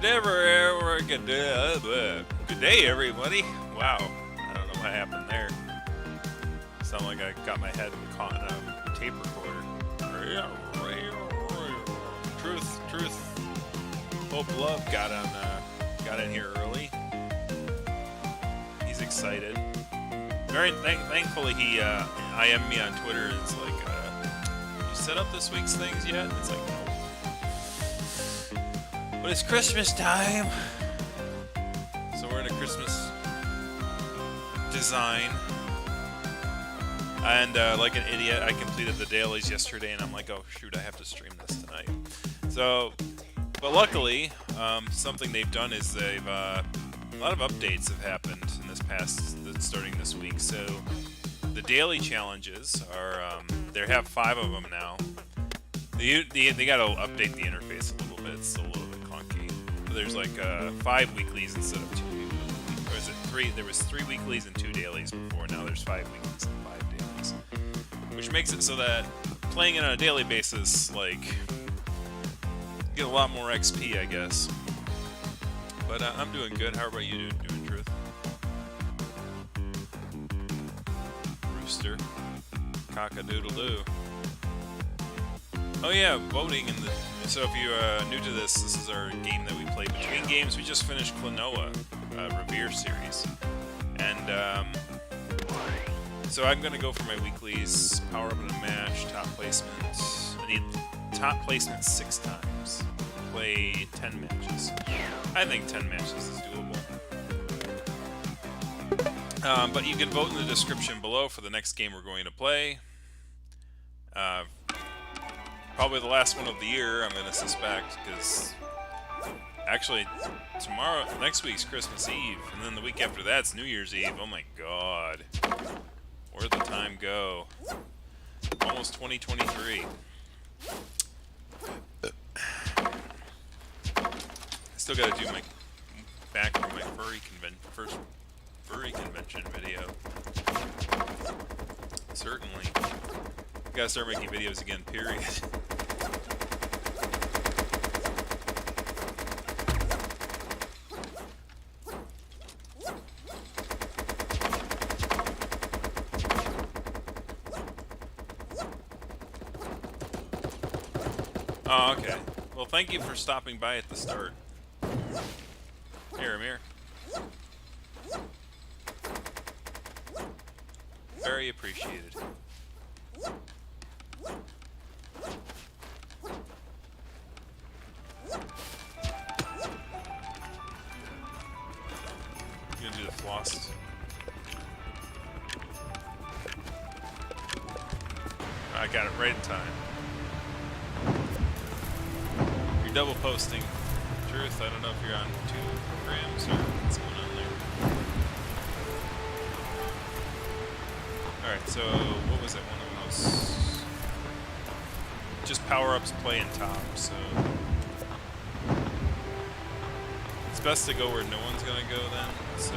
Good day, everybody. Wow, I don't know what happened there. Sound like I got my head caught in a tape recorder. Truth. Hope Love got in here early. He's excited. Thankfully, he IM'd me on Twitter. And it's like, you set up this week's things yet? It's like, no. But it's Christmas time, so we're in a Christmas design. And like an idiot, I completed the dailies yesterday, and I'm like, oh shoot, I have to stream this tonight. So, but luckily, something they've done is they've a lot of updates have happened in this past, starting this week. So, the daily challenges are they have 5 of them now. They got to update the interface a little bit. It's still a little bit clunky. But there's like 5 weeklies instead of 2 weeklies. Or is it 3? There was 3 weeklies and 2 dailies before. Now there's 5 weeklies and 5 dailies, which makes it so that playing it on a daily basis, like, you get a lot more XP, I guess. But I'm doing good. How about you doing, Truth? Rooster. Cock-a-doodle-doo. Oh yeah, voting in the... So if you're new to this, this is our game that we play between games. We just finished Klonoa, Revere series. And, so I'm gonna go for my weeklies. Power up in a match, top placement. I need top placement 6 times. Play 10 matches. I think 10 matches is doable. But you can vote in the description below for the next game we're going to play. Probably the last one of the year, I'm going to suspect, because actually next week's Christmas Eve, and then the week after that's New Year's Eve. Oh my god. Where'd the time go? Almost 2023. I still got to do my back from my first furry convention video. Certainly. Gotta start making videos again, period. Oh, okay. Well, thank you for stopping by at the start. Here, Amir. Very appreciated. I'm gonna do the floss. I got it right in time. You're double posting. Truth, I don't know if you're on 2 programs or what's going on there. Alright, so what was it? One of those. Just power-ups play in top, so it's best to go where no one's gonna go then, so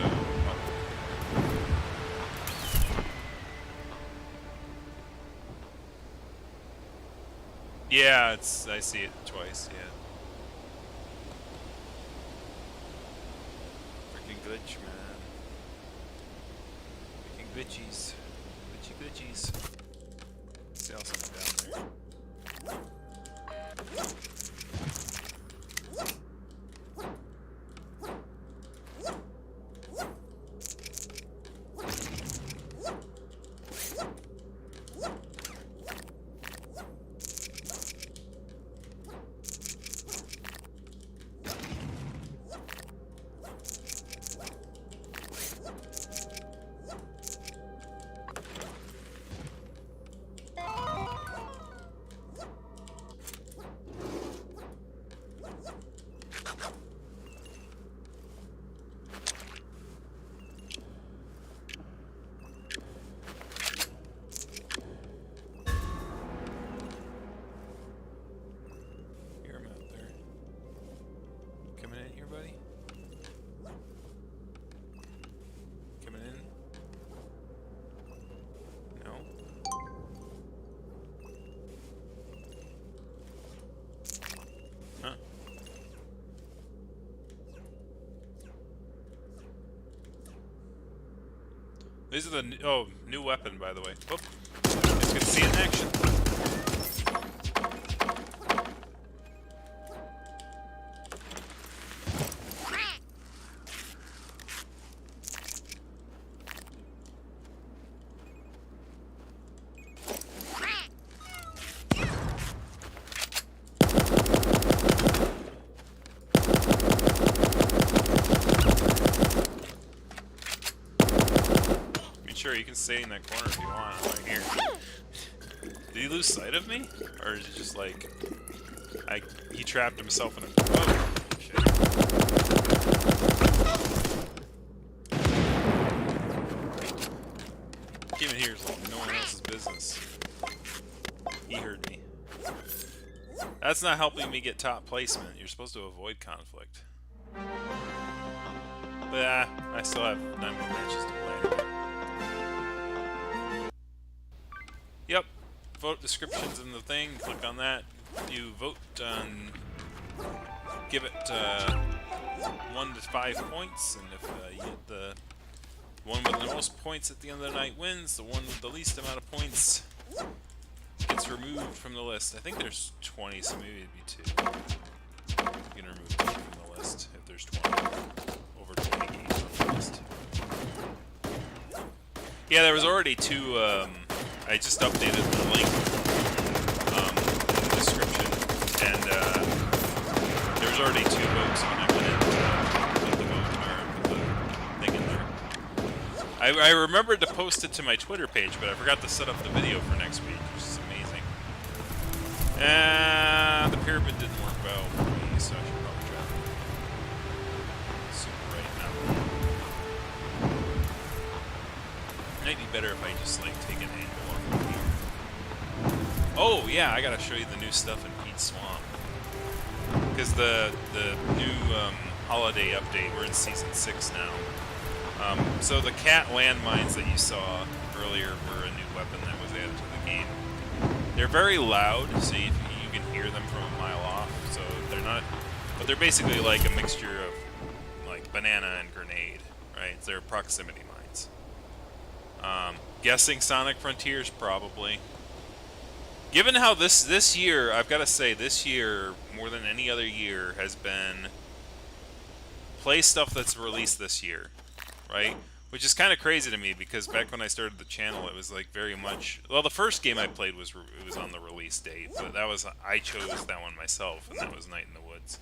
yeah, I see it twice, yeah. Freaking glitch, man. Freaking glitchies. Glitchies. Let's see something down there. These are the new weapon, by the way. Whoop. It's good to see it in action. Sure, you can stay in that corner if you want. I'm right here. Did he lose sight of me? Or is it just like... he trapped himself in a... Oh, shit. Came in here is like no one else's business. He heard me. That's not helping me get top placement. You're supposed to avoid conflict. But yeah, I still have 9 more matches to play. Yep. Vote descriptions in the thing. Click on that. You vote on... give it 1 to 5 points, and if you get the one with the most points at the end of the night wins, the one with the least amount of points gets removed from the list. I think there's 20, so maybe it'd be 2. You can remove 2 from the list if there's 20. Over 20 games on the list. Yeah, there was already 2... I just updated the link in the description, and there was already 2 votes when I went in to put the vote or put the thing in there. I remembered to post it to my Twitter page, but I forgot to set up the video for next week, which is amazing. The pyramid didn't work well for me, so I should probably try that super right now. Might be better if I just like take an angle off of here. Oh yeah, I gotta show you the new stuff in Pete's Swamp. Because the new holiday update, we're in Season 6 now. So the cat landmines that you saw earlier were a new weapon that was added to the game. They're very loud, so you can hear them from a mile off, so they're not... But they're basically like a mixture of like banana and grenade, right? They're proximity mines. Guessing Sonic Frontiers, probably. Given how this year, I've got to say, this year, more than any other year, has been play stuff that's released this year, right? Which is kind of crazy to me, because back when I started the channel, it was like very much... Well, the first game I played was on the release date, but that was... I chose that one myself, and that was Night in the Woods.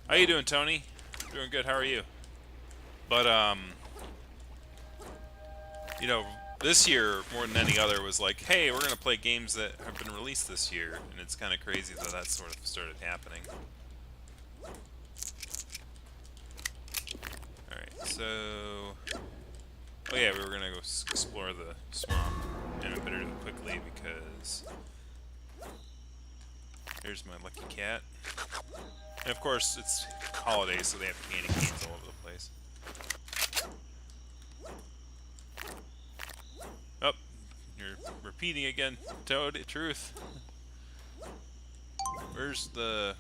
How you doing, Tony? Doing good, how are you? But, you know, this year, more than any other, was like, hey, we're going to play games that have been released this year. And it's kind of crazy that that sort of started happening. Alright, so... Oh yeah, we were going to go explore the swamp. And I better do it quickly because... Here's my lucky cat. And of course, it's holidays, so they have candy canes all over the place. Oh, you're repeating again, Toad. Truth. Where's the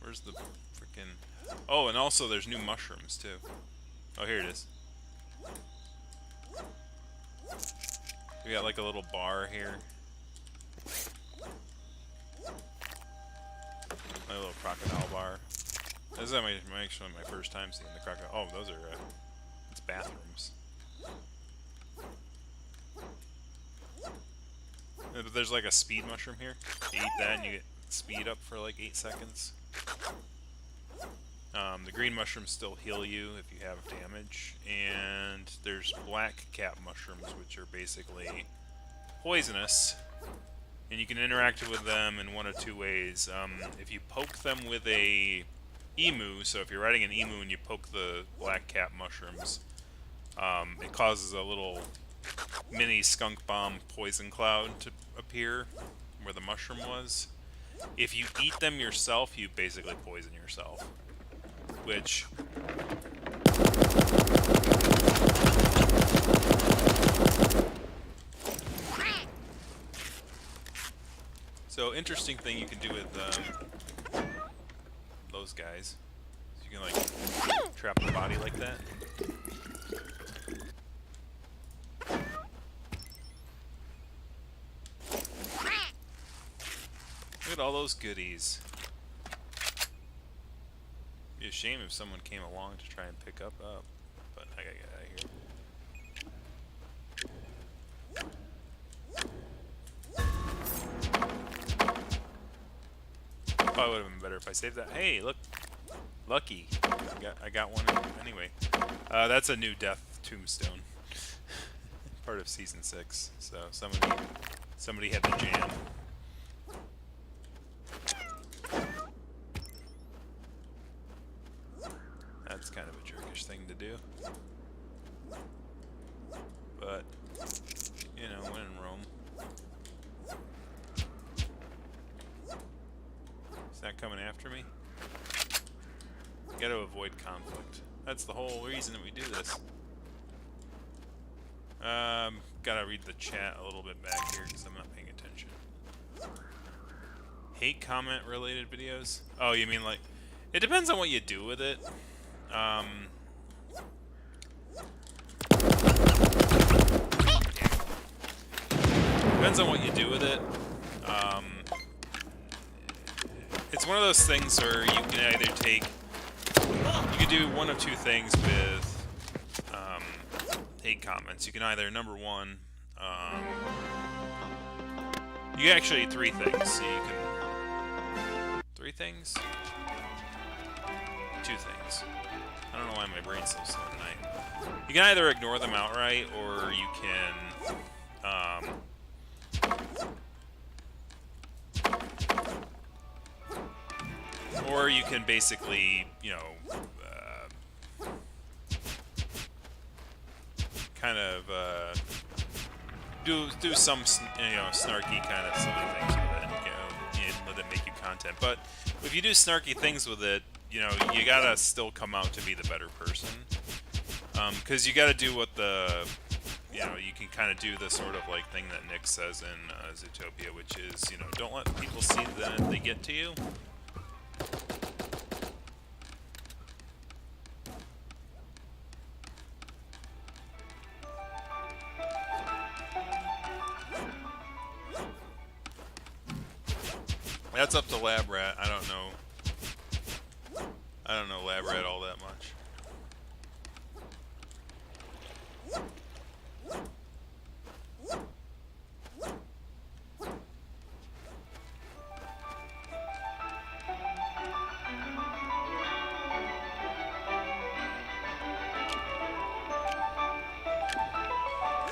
frickin'... Oh, and also there's new mushrooms too. Oh, here it is. We got like a little bar here. My little crocodile bar. This is actually my first time seeing the crocodile. Oh, those are it's bathrooms. But there's like a speed mushroom here. You eat that and you get speed up for like 8 seconds. The green mushrooms still heal you if you have damage. And there's black cap mushrooms, which are basically poisonous. And you can interact with them in 1 of 2 ways. If you poke them with a emu, so if you're riding an emu and you poke the black cap mushrooms, it causes a little mini skunk bomb poison cloud to appear where the mushroom was. If you eat them yourself, you basically poison yourself. Which... So, interesting thing you can do with those guys. You can like trap the body like that. at all those goodies. Be a shame if someone came along to try and pick up, but I gotta get out of here. Probably would have been better if I saved that. Hey, look, lucky. I got one anyway. That's a new death tombstone, part of season 6. So somebody had the jam. That's kind of a jerkish thing to do, but you know, when in Rome. It's not coming after me. Gotta avoid conflict. That's the whole reason that we do this. Gotta read the chat a little bit back here because I'm not paying attention. Hate comment related videos? Oh, you mean like... It depends on what you do with it. Depends on what you do with it. It's one of those things where you can either take... You can do one of two things with hate comments. You can either, number one, you can actually 3 things. So you can... 3 things? 2 things. I don't know why my brain's so slow tonight. You can either ignore them outright, or you can... or you can basically, you know, kind of do some, you know, snarky kind of silly things with it, you know, and let it make you content. But if you do snarky things with it, you know, you gotta still come out to be the better person, because you gotta do what the, you know, you can kind of do the sort of like thing that Nick says in Zootopia, which is, you know, don't let people see that they get to you. That's up to Lab Rat. I don't know Lab Rat all that much.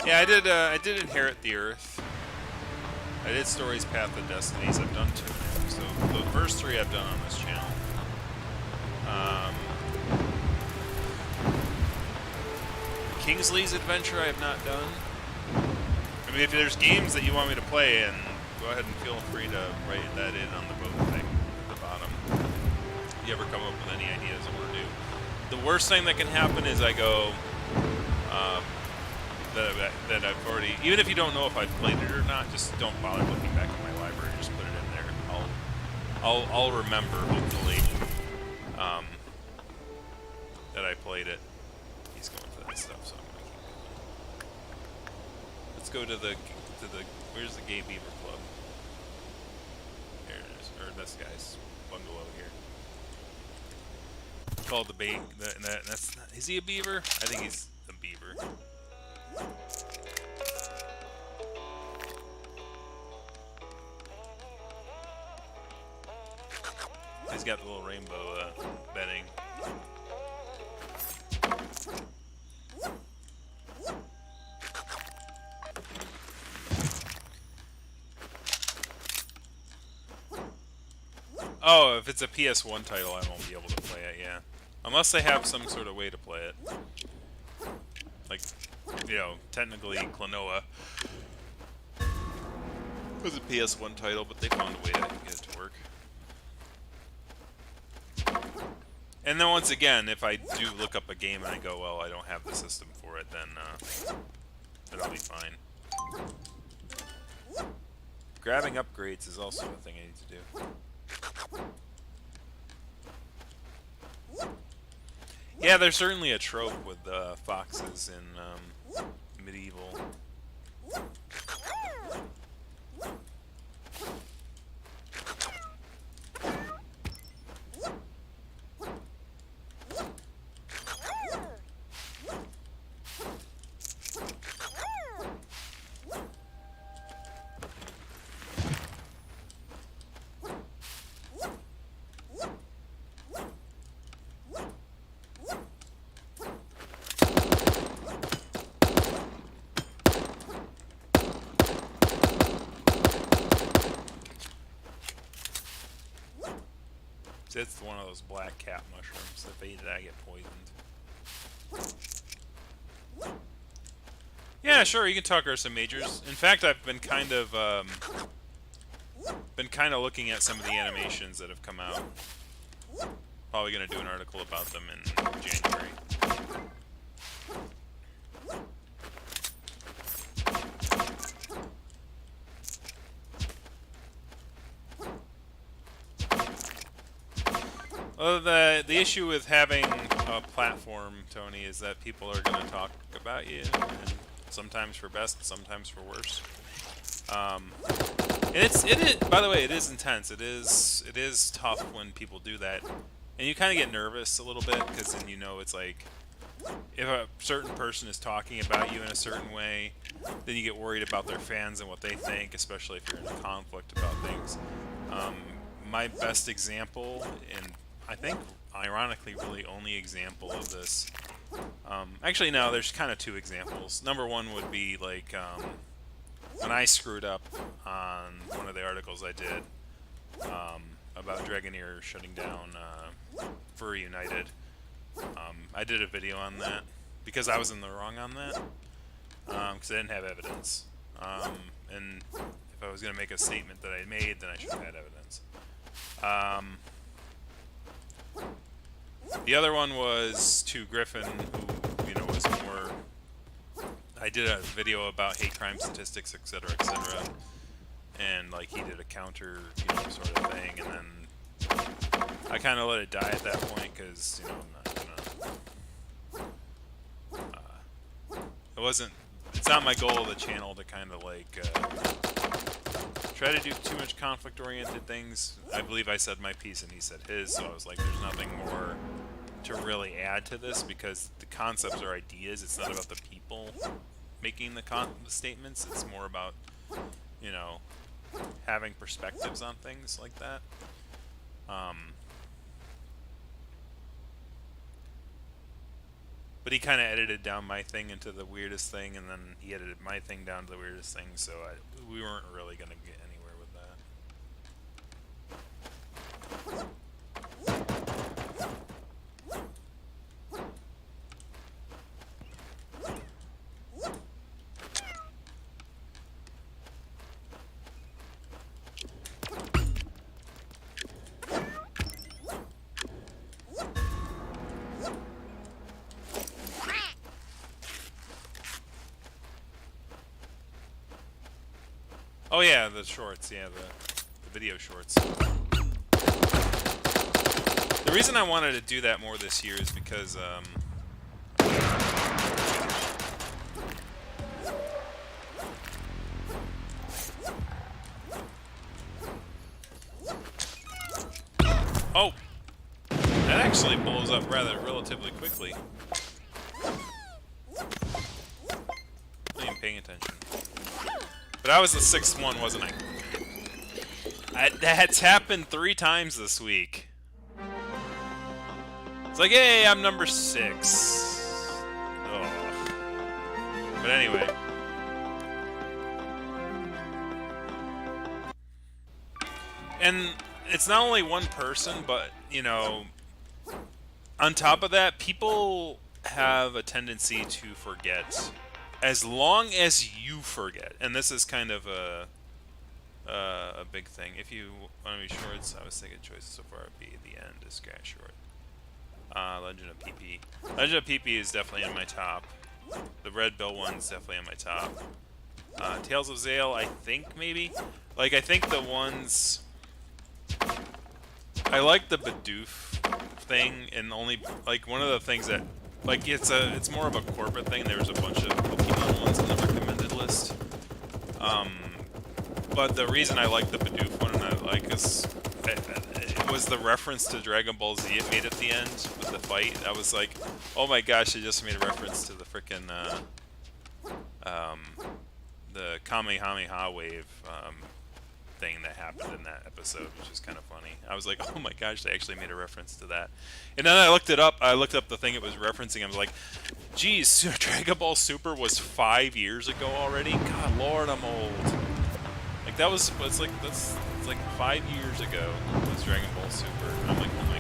Yeah, I did inherit the Earth. I did Stories, Path of Destinies. I've done 2 now, so the first 3 I've done on this channel. Kingsley's Adventure I have not done. I mean, if there's games that you want me to play, and go ahead and feel free to write that in on the vote thing at the bottom. If you ever come up with any ideas of what to do. The worst thing that can happen is I go, that I've already, even if you don't know if I've played it or not, just don't bother looking back in my library. Just put it in there. I'll remember, hopefully, that I played it. He's going for that stuff, so I'm gonna keep going. Let's go to the where's the Gay Beaver Club? There it is, or this guy's bungalow here. It's called the Bay. That's not, is he a beaver? I think he's a beaver. He's got the little rainbow bedding. Oh, if it's a PS1 title, I won't be able to play it, yeah. Unless they have some sort of way to play it. Like, you know, technically Klonoa was a PS1 title, but they found a way to get it to work. And then once again, if I do look up a game and I go, well, I don't have the system for it, then it'll be fine. Grabbing upgrades is also a thing I need to do. Yeah, there's certainly a trope with foxes in medieval. with one of those black cat mushrooms. If I eat it, I get poisoned. Yeah, sure, you can talk Ursa Majors. In fact, I've been kind of looking at some of the animations that have come out. Probably going to do an article about them in January. Well, the issue with having a platform, Tony, is that people are going to talk about you, and sometimes for best, sometimes for worse. And it is, by the way, it is intense. It is tough when people do that, and you kind of get nervous a little bit because then you know it's like if a certain person is talking about you in a certain way, then you get worried about their fans and what they think, especially if you're in a conflict about things. My best example, and I think ironically really only example of this, actually no, there's kind of two examples. Number one would be like when I screwed up on one of the articles I did about Dragoneer shutting down Furry United. I did a video on that because I was in the wrong on that, because I didn't have evidence. And if I was going to make a statement that I made, then I should have had evidence. The other one was to Griffin, who, you know, was more... I did a video about hate crime statistics, etc., etc., and, like, he did a counter, you know, sort of thing, and then I kind of let it die at that point, because, you know, I'm not gonna... it's not my goal of the channel to kind of, like, try to do too much conflict-oriented things. I believe I said my piece and he said his, so I was like, there's nothing more to really add to this because the concepts are ideas. It's not about the people making the statements. It's more about, you know, having perspectives on things like that. But he kind of edited down my thing into the weirdest thing, and then he edited my thing down to the weirdest thing, so we weren't really going to get anywhere with that. Oh yeah, the shorts, yeah, the video shorts. The reason I wanted to do that more this year is because, oh! That actually blows up relatively quickly. Not even paying attention. But I was the 6th one, wasn't I? That's happened 3 times this week. It's like, hey, I'm number 6. Ugh. But anyway. And it's not only one person, but, you know, on top of that, people have a tendency to forget. As long as you forget, and this is kind of a big thing. If you want to be shorts, I was thinking choices so far would be the end is Scratch Short. Legend of PP. Legend of PP is definitely in my top. The Red Bill one's definitely in my top. Tales of Zale, I think maybe. Like I think the ones I like the Bidoof thing, and only like one of the things that. Like, it's more of a corporate thing. There's a bunch of Pokemon ones on the recommended list. But the reason I like the Bidoof one, and I like, is it was the reference to Dragon Ball Z it made at the end with the fight. I was like, oh my gosh, it just made a reference to the frickin' the Kamehameha wave thing that happened in that episode, which is kind of funny. I was like, oh my gosh, they actually made a reference to that. And then I looked it up. I looked up the thing it was referencing. I was like, geez, Dragon Ball Super was 5 years ago already? God, Lord, I'm old. Like, that's like 5 years ago was Dragon Ball Super. And I'm like, oh my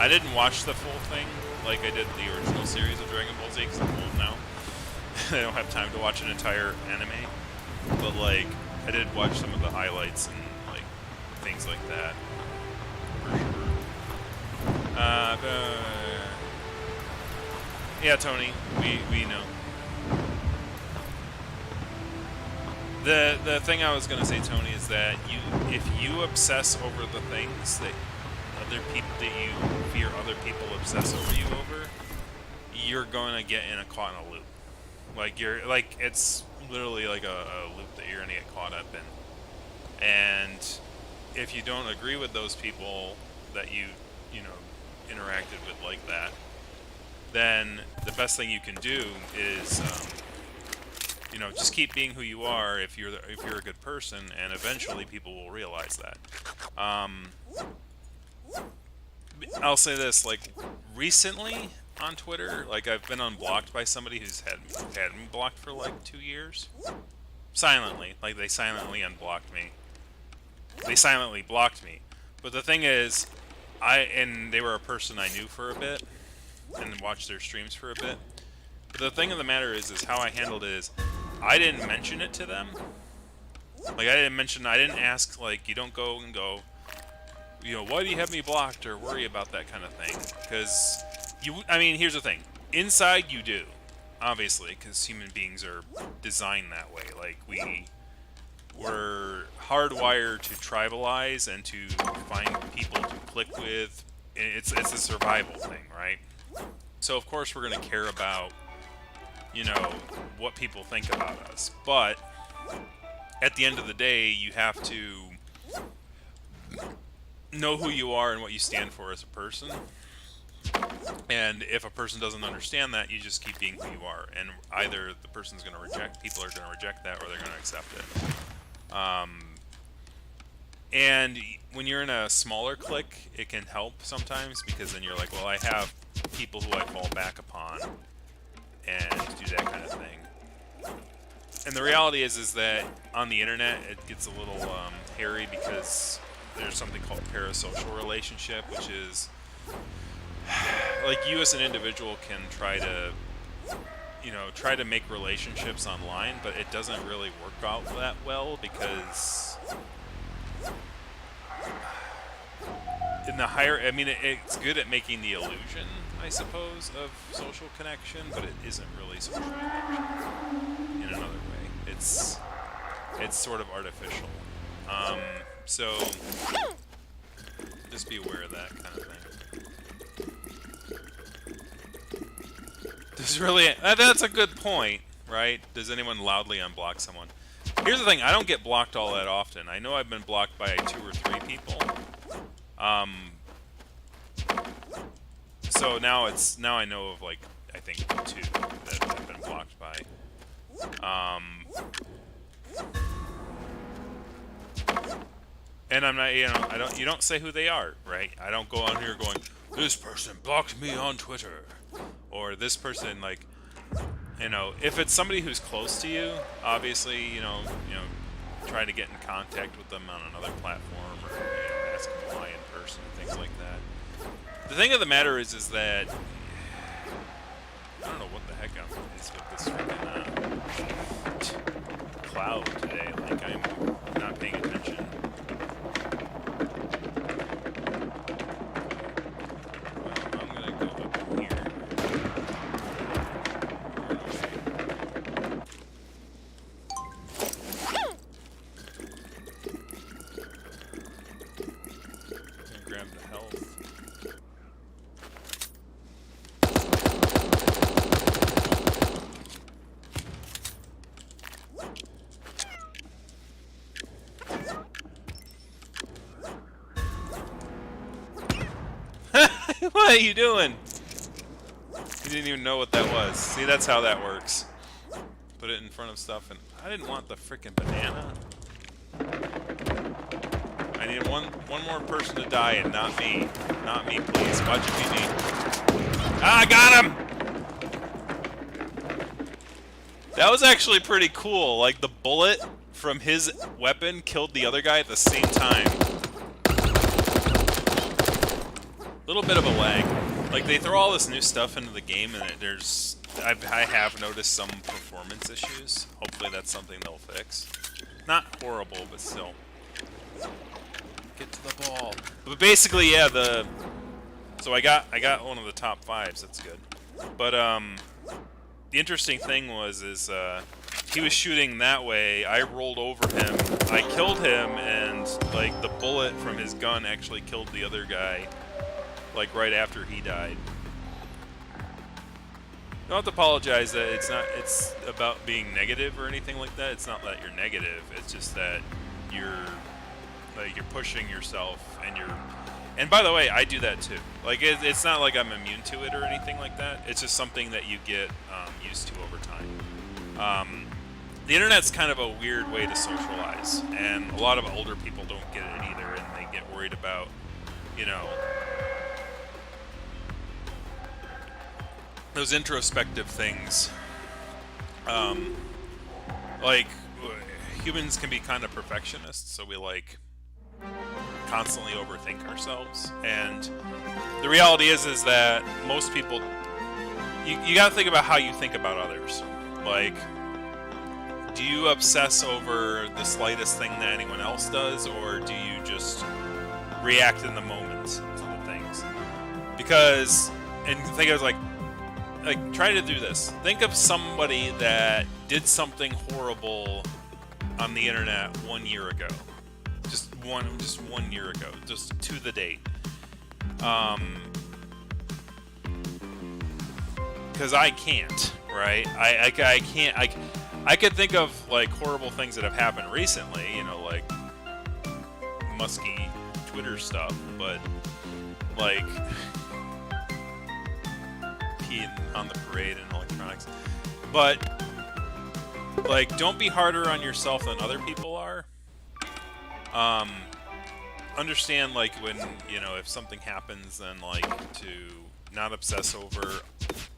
I didn't watch the full thing like I did the original series of Dragon Ball Z because I'm old now. I don't have time to watch an entire anime. But, like, I did watch some of the highlights and, like, things like that. For sure. Yeah, Tony, we know. The thing I was gonna say, Tony, is that if you obsess over the things that you fear other people obsess over you over, you're gonna get caught in a loop. Like it's literally like a loop that you're gonna get caught up in. And if you don't agree with those people that you interacted with like that, then the best thing you can do is just keep being who you are if you're a good person, and eventually people will realize that. I'll say this, like, recently on Twitter, like, I've been unblocked by somebody who's had me blocked for like 2 years. Silently. Like, they silently unblocked me. They silently blocked me. But the thing is, and they were a person I knew for a bit, and watched their streams for a bit. But the thing of the matter is how I handled it is, I didn't mention it to them. Like, I didn't ask, like, you don't go and go, why do you have me blocked, or worry about that kind of thing. Because, here's the thing. Inside, you do. Obviously, because human beings are designed that way. Like, we're hardwired to tribalize and to find people to click with. It's a survival thing, right? So, of course, we're going to care about, what people think about us. But, at the end of the day, you have to know who you are and what you stand for as a person. And if a person doesn't understand that, you just keep being who you are. And either the person's going to people are going to reject that, or they're going to accept it. And when you're in a smaller clique, it can help sometimes, because then you're like, well, I have people who I fall back upon and do that kind of thing. And the reality is that on the internet, it gets a little hairy, because there's something called parasocial relationship, which is like, you as an individual can try to make relationships online, but it doesn't really work out that well, because in the higher, it's good at making the illusion, I suppose, of social connection, but it isn't really social connection in another way. It's sort of artificial. So just be aware of that kind of thing. That's a good point, right? Does anyone loudly unblock someone? Here's the thing, I don't get blocked all that often. I know I've been blocked by 2 or 3 people. So now I know of, like, I think 2 that I've been blocked by. And I'm not, you don't say who they are, right? I don't go on here going, this person blocked me on Twitter, or this person, like, if it's somebody who's close to you, obviously, try to get in contact with them on another platform, or ask them why in person, things like that. The thing of the matter is that I don't know what the heck is with this freaking cloud today. Like, I'm not paying attention. Well, I'm gonna go up here. Grab the health. What are you doing? You didn't even know what that was. See, that's how that works. Put it in front of stuff, and I didn't want the frickin' banana. I need one more person to die, and not me. Not me, please. Watch it be me. Ah, I got him! That was actually pretty cool. Like, the bullet from his weapon killed the other guy at the same time. little bit of a lag. Like, they throw all this new stuff into the game, and I have noticed some performance issues. Hopefully that's something they'll fix. Not horrible, but still. Get to the ball. But basically, yeah, so I got one of the top 5s. That's good. But the interesting thing is he was shooting that way. I rolled over him. I killed him, and like the bullet from his gun actually killed the other guy. Like right after he died. You don't have to apologize. That it's about being negative or anything like that. It's not that you're negative. It's just that you're pushing yourself, and by the way, I do that too. Like it's not like I'm immune to it or anything like that. It's just something that you get used to over time. The internet's kind of a weird way to socialize, and a lot of older people don't get it either, and they get worried about, you know, those introspective things. Like, humans can be kind of perfectionists, so we like constantly overthink ourselves. And the reality is that most people, you gotta think about how you think about others. Like, do you obsess over the slightest thing that anyone else does, or do you just react in the moment to the things? Because, and think of like try to do this. Think of somebody that did something horrible on the internet 1 year ago. Just one year ago, just to the date. Because I can't, right? I can't. I could think of like horrible things that have happened recently, you know, like musky Twitter stuff, but like peeing on the parade and electronics. But like, don't be harder on yourself than other people are. Understand, like, when, you know, if something happens, then like to not obsess over,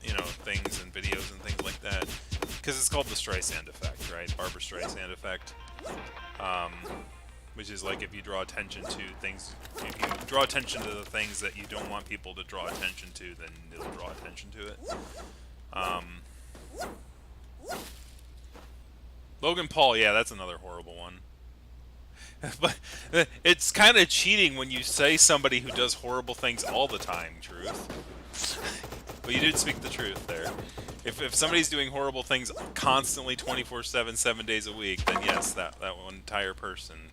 you know, things and videos and things like that, because it's called the Streisand effect, right? Barbara Streisand effect. Which is like, if you draw attention to things, if you draw attention to the things that you don't want people to draw attention to, then it'll draw attention to it. Logan Paul, yeah, that's another horrible one. But it's kind of cheating when you say somebody who does horrible things all the time, Truth. But you did speak the truth there. If somebody's doing horrible things constantly 24/7, 7 days a week, then yes, that one entire person.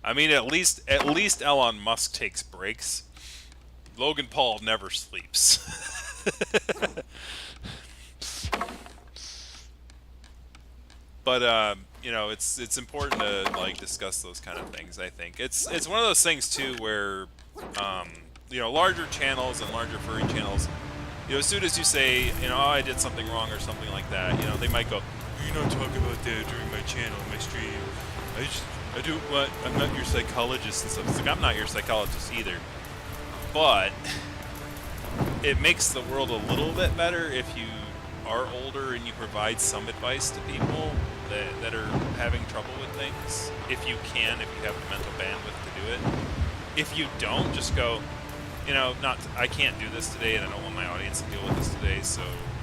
I mean, at least Elon Musk takes breaks. Logan Paul never sleeps. But you know, it's important to like discuss those kind of things. I think it's one of those things too where you know, larger channels and larger furry channels, you know, as soon as you say, you know, oh, I did something wrong or something like that, you know, they might go, you're not talking about that during my channel, my stream. I do what? I'm not your psychologist and stuff. It's like, I'm not your psychologist either. But it makes the world a little bit better if you are older and you provide some advice to people that are having trouble with things. If you can, if you have the mental bandwidth to do it. If you don't, just go, you know, I can't do this today, and I don't want my audience to deal with this today, so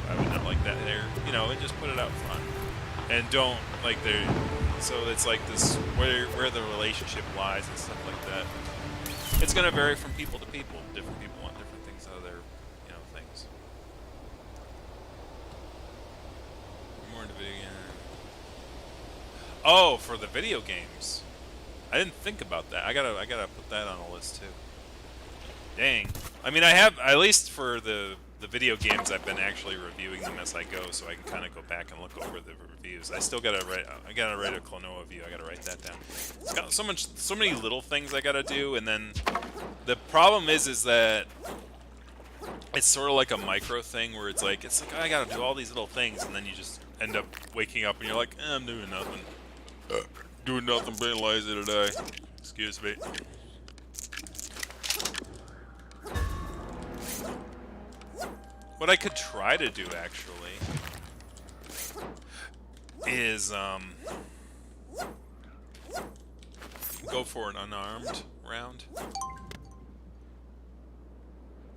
I would not like that there. You know, and just put it out front. And don't, like, so it's like this, where the relationship lies and stuff like that. It's going to vary from people to people. Different people want different things out of their, you know, things. More into video games. Oh, for the video games. I didn't think about that. I gotta put that on a list too. Dang. I mean, I have, at least for the video games, I've been actually reviewing them as I go, so I can kind of go back and look over the reviews. I still gotta write. I gotta write a Klonoa review. I gotta write that down. It's got so many little things I gotta do, and then the problem is that it's sort of like a micro thing where it's like oh, I gotta do all these little things, and then you just end up waking up and you're like, I'm doing nothing. Doing nothing, being lazy today. Excuse me. What I could try to do, actually, is go for an unarmed round.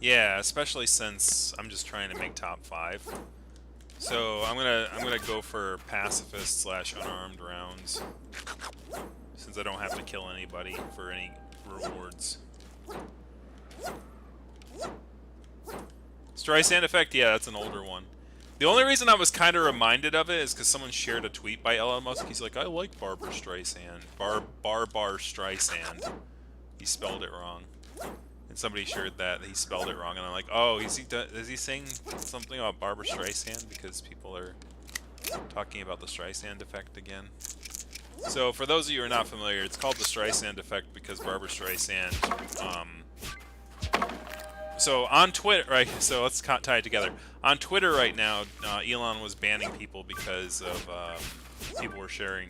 Yeah, especially since I'm just trying to make top 5. So I'm gonna go for pacifist slash unarmed rounds, since I don't have to kill anybody for any rewards. Streisand effect, yeah, that's an older one. The only reason I was kind of reminded of it is because someone shared a tweet by Elon Musk. He's like, I like Barbara Streisand. Bar Streisand. He spelled it wrong. And somebody shared that he spelled it wrong, and I'm like, oh, is he saying something about Barbara Streisand because people are talking about the Streisand effect again? So for those of you who are not familiar, it's called the Streisand effect because Barbara Streisand. So on Twitter, right? So let's tie it together. On Twitter right now, Elon was banning people because of people were sharing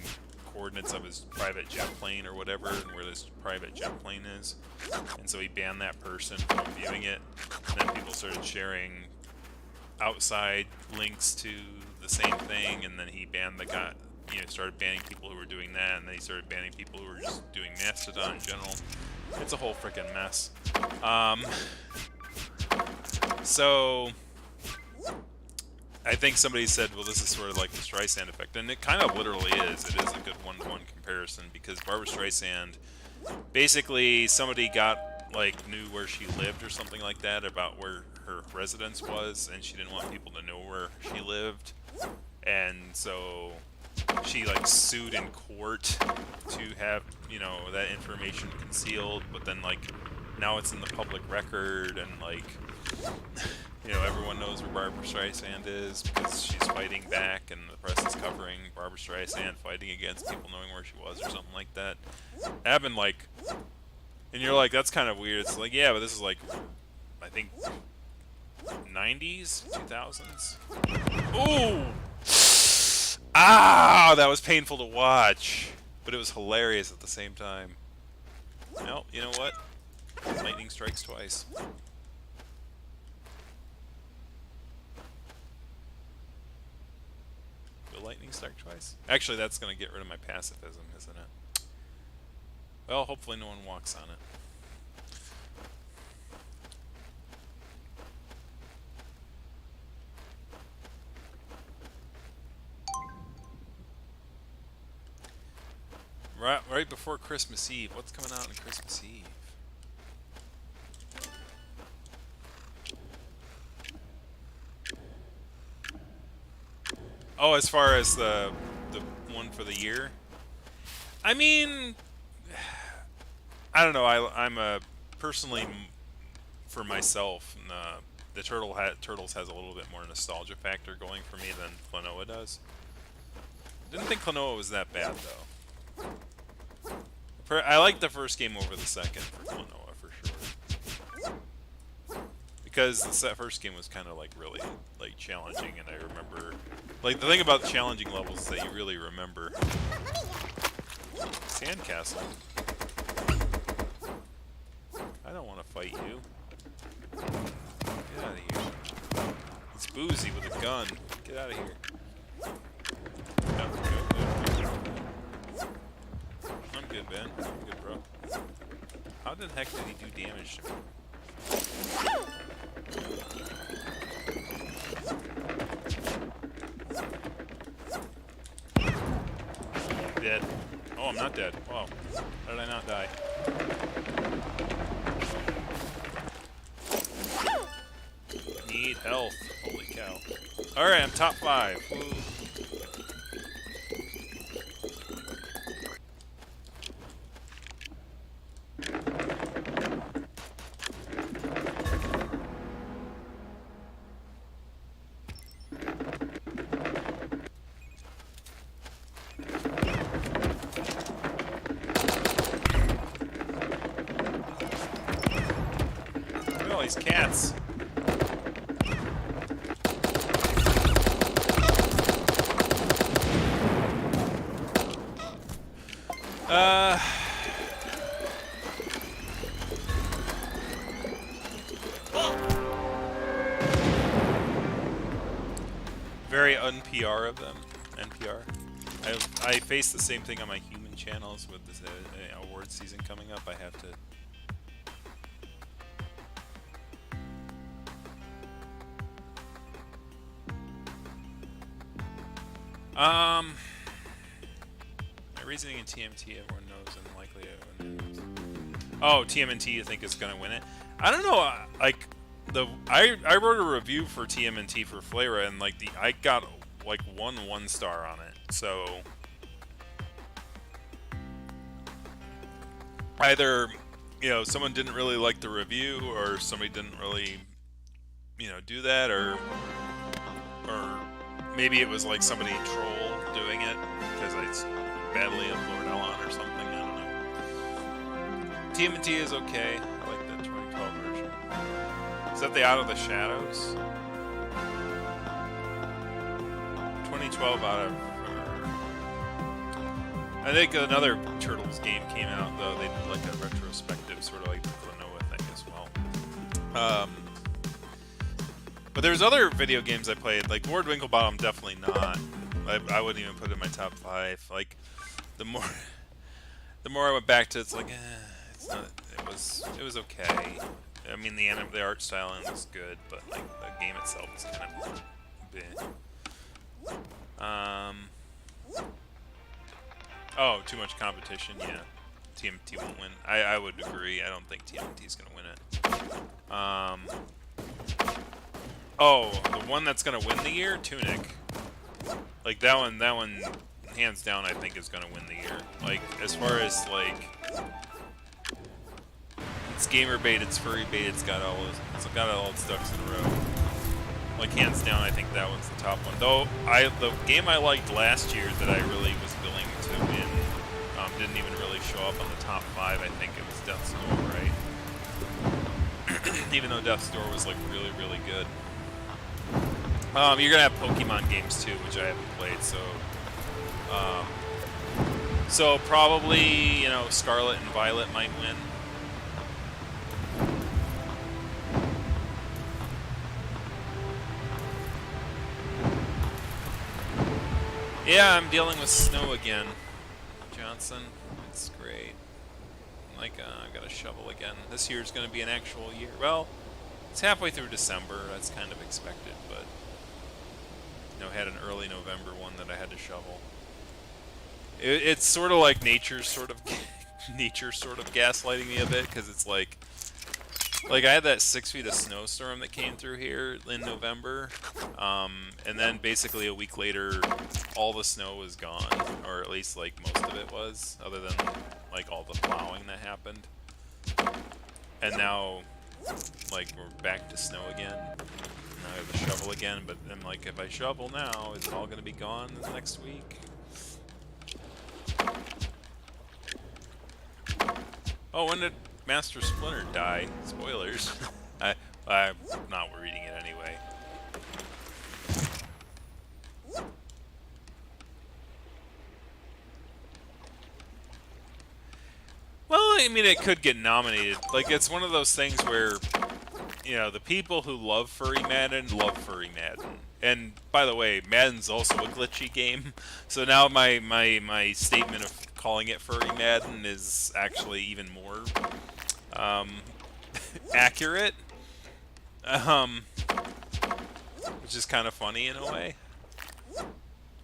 coordinates of his private jet plane or whatever, and where this private jet plane is. And so he banned that person from viewing it. And then people started sharing outside links to the same thing, and then he banned the guy. You know, started banning people who were doing that, and then he started banning people who were just doing Mastodon in general. It's a whole freaking mess. So I think somebody said, well, this is sort of like the Streisand effect, and it kind of literally is. It is a good one-to-one comparison, because Barbara Streisand, basically somebody knew where she lived or something like that, about where her residence was, and she didn't want people to know where she lived, and so she sued in court to have, you know, that information concealed, but then now it's in the public record, and you know, everyone knows where Barbara Streisand is because she's fighting back, and the press is covering Barbara Streisand fighting against people knowing where she was or something like that. It happened and you're like, that's kind of weird. It's like, yeah, but this is I think 90s, 2000s. Ooh! Ah, that was painful to watch, but it was hilarious at the same time. Well, you know what? Lightning strikes twice. Will lightning strike twice? Actually, that's going to get rid of my pacifism, isn't it? Well, hopefully no one walks on it. Right before Christmas Eve. What's coming out on Christmas Eve? Oh, as far as the one for the year? I mean, I don't know. I'm personally, for myself, the Turtles has a little bit more nostalgia factor going for me than Klonoa does. Didn't think Klonoa was that bad though. I like the first game over the second for Klonoa for sure, because the first game was kind of really challenging, and I remember the thing about the challenging levels is that you really remember. Sandcastle. I don't want to fight you. Get out of here. It's Boozy with a gun. Get out of here. I'm good, Ben. I'm good, bro. How the heck did he do damage to me? Dead. Oh, I'm not dead. Whoa. How did I not die? Need health. Holy cow. Alright, I'm top 5. Woo. Look at all these cats. Very un-PR of them. NPR. I face the same thing on my human channels with this award season coming up. I have to My reasoning in TMT, everyone knows, and likely everyone knows. Oh, TMNT, you think is gonna win it? I don't know. Like I wrote a review for TMNT for Flavor, and like I got like one star on it. So either someone didn't really like the review, or somebody didn't really do that, or maybe it was like somebody troll doing it because it's badly uploaded on or something. I don't know. TMNT is okay. I like the 2012 version. Is that the Out of the Shadows? 2012 out of... I think another Turtles game came out, though. They did like a retrospective, sort of like the Klonoa thing as well. But there's other video games I played, like Lord Winklebottom, definitely not. I wouldn't even put it in my top 5. Like, the more I went back to it, it's like, it's not. It was okay. I mean, the art style was good, but like the game itself is kind of bleh. Oh, too much competition. Yeah, TMT won't win. I would agree. I don't think TMT is gonna win it. Oh, the one that's gonna win the year, Tunic. Like that one, hands down, I think is gonna win the year. Like as far as like, it's gamer bait, it's furry bait, it's got all its ducks in a row. Like hands down, I think that one's the top one. Though the game I liked last year that I really was willing to win didn't even really show up on the top 5. I think it was Death's Door, right? Even though Death's Door was like really, really good. You're gonna have Pokemon games too, which I haven't played, so probably Scarlet and Violet might win. Yeah, I'm dealing with snow again, Johnson. It's great. Like I got to shovel again. This year's gonna be an actual year. Well, it's halfway through December. That's kind of expected, but. Had an early November one that I had to shovel. It's sort of like nature sort of gaslighting me a bit, because it's like I had that 6 feet of snowstorm that came through here in November, and then basically a week later all the snow was gone, or at least like most of it was, other than like all the plowing that happened. And now like we're back to snow again. I have to shovel again, but then like if I shovel now, is it all going to be gone next week? Oh, when did Master Splinter die? Spoilers. I'm not reading it anyway. Well, I mean, it could get nominated. Like, it's one of those things where the people who love Furry Madden love Furry Madden. And by the way, Madden's also a glitchy game, so now my statement of calling it Furry Madden is actually even more accurate, which is kind of funny in a way.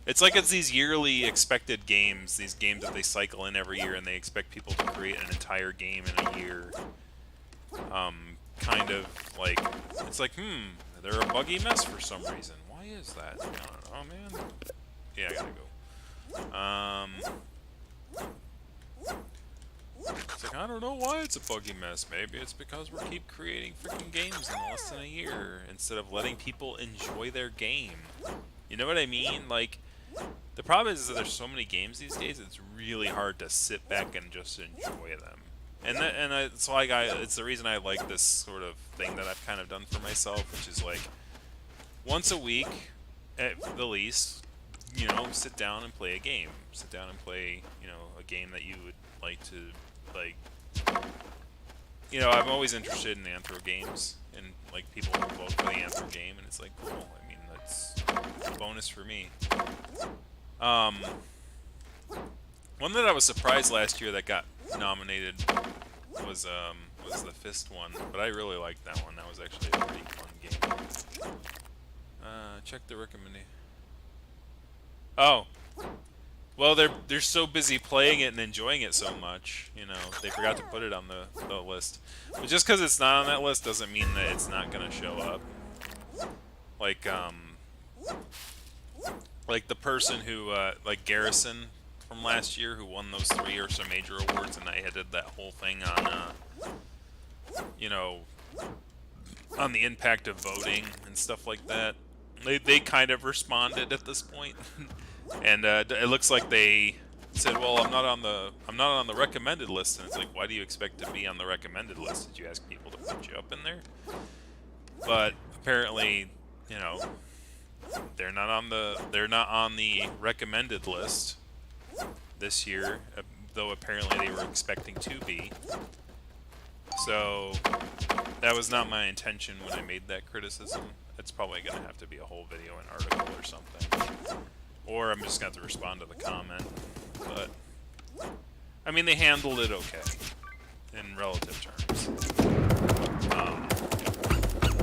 It's like it's these yearly expected games, these games that they cycle in every year, and they expect people to create an entire game in a year. Kind of like, it's like, they're a buggy mess for some reason. Why is that? I don't know, man. Yeah, I gotta go. It's like, I don't know why it's a buggy mess. Maybe it's because we keep creating freaking games in less than a year, instead of letting people enjoy their game. You know what I mean? Like, the problem is that there's so many games these days, it's really hard to sit back and just enjoy them. And it's like it's the reason I like this sort of thing that I've kind of done for myself, which is like once a week, at the least, sit down and play a game. Sit down and play, a game that you would like to like. I'm always interested in Anthro games, and like people who vote for the Anthro game, and it's like cool. I mean, that's a bonus for me. One that I was surprised last year that got nominated was the Fist one, but I really liked that one. That was actually a pretty fun game. Check the recommendation. Oh. Well, they're so busy playing it and enjoying it so much, you know, they forgot to put it on the list. But just because it's not on that list doesn't mean that it's not gonna show up. Like like the person who like Garrison from last year who won those 3 Ursa Major awards, and I did that whole thing on you know, on the impact of voting and stuff like that. They kind of responded at this point. And it looks like they said, "Well, I'm not on the recommended list." And it's like, "Why do you expect to be on the recommended list? Did you ask people to put you up in there?" But apparently, you know, they're not on the recommended list this year, though apparently they were expecting to be. So that was not my intention when I made that criticism. It's probably going to have to be a whole video and article or something. Or I'm just going to have to respond to the comment. But, I mean, they handled it okay, in relative terms.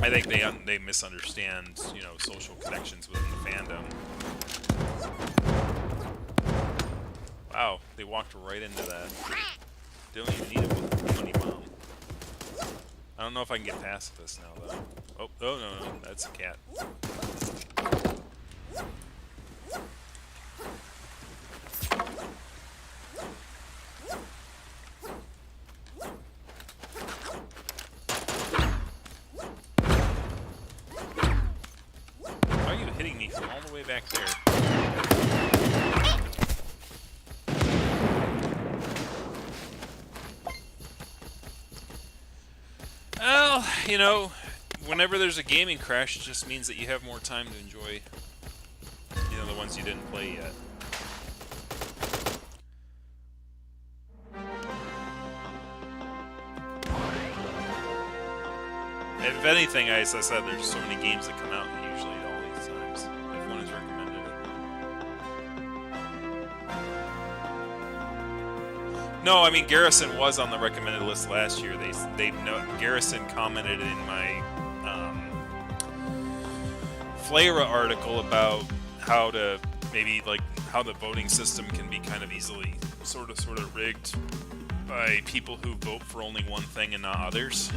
I think they misunderstand, you know, social connections within the fandom. Wow, they walked right into that. Don't even need a money bomb. I don't know if I can get past this now, though. Oh, no, that's a cat. Why are you hitting me from all the way back there? Well, you know, whenever there's a gaming crash, it just means that you have more time to enjoy, you know, the ones you didn't play yet. If anything, as I said, there's so many games that come out usually at all these times. Everyone has recommended it. No, I mean Garrison was on the recommended list last year. Garrison commented in my Flayra article about how to how the voting system can be kind of easily sort of rigged by people who vote for only one thing and not others.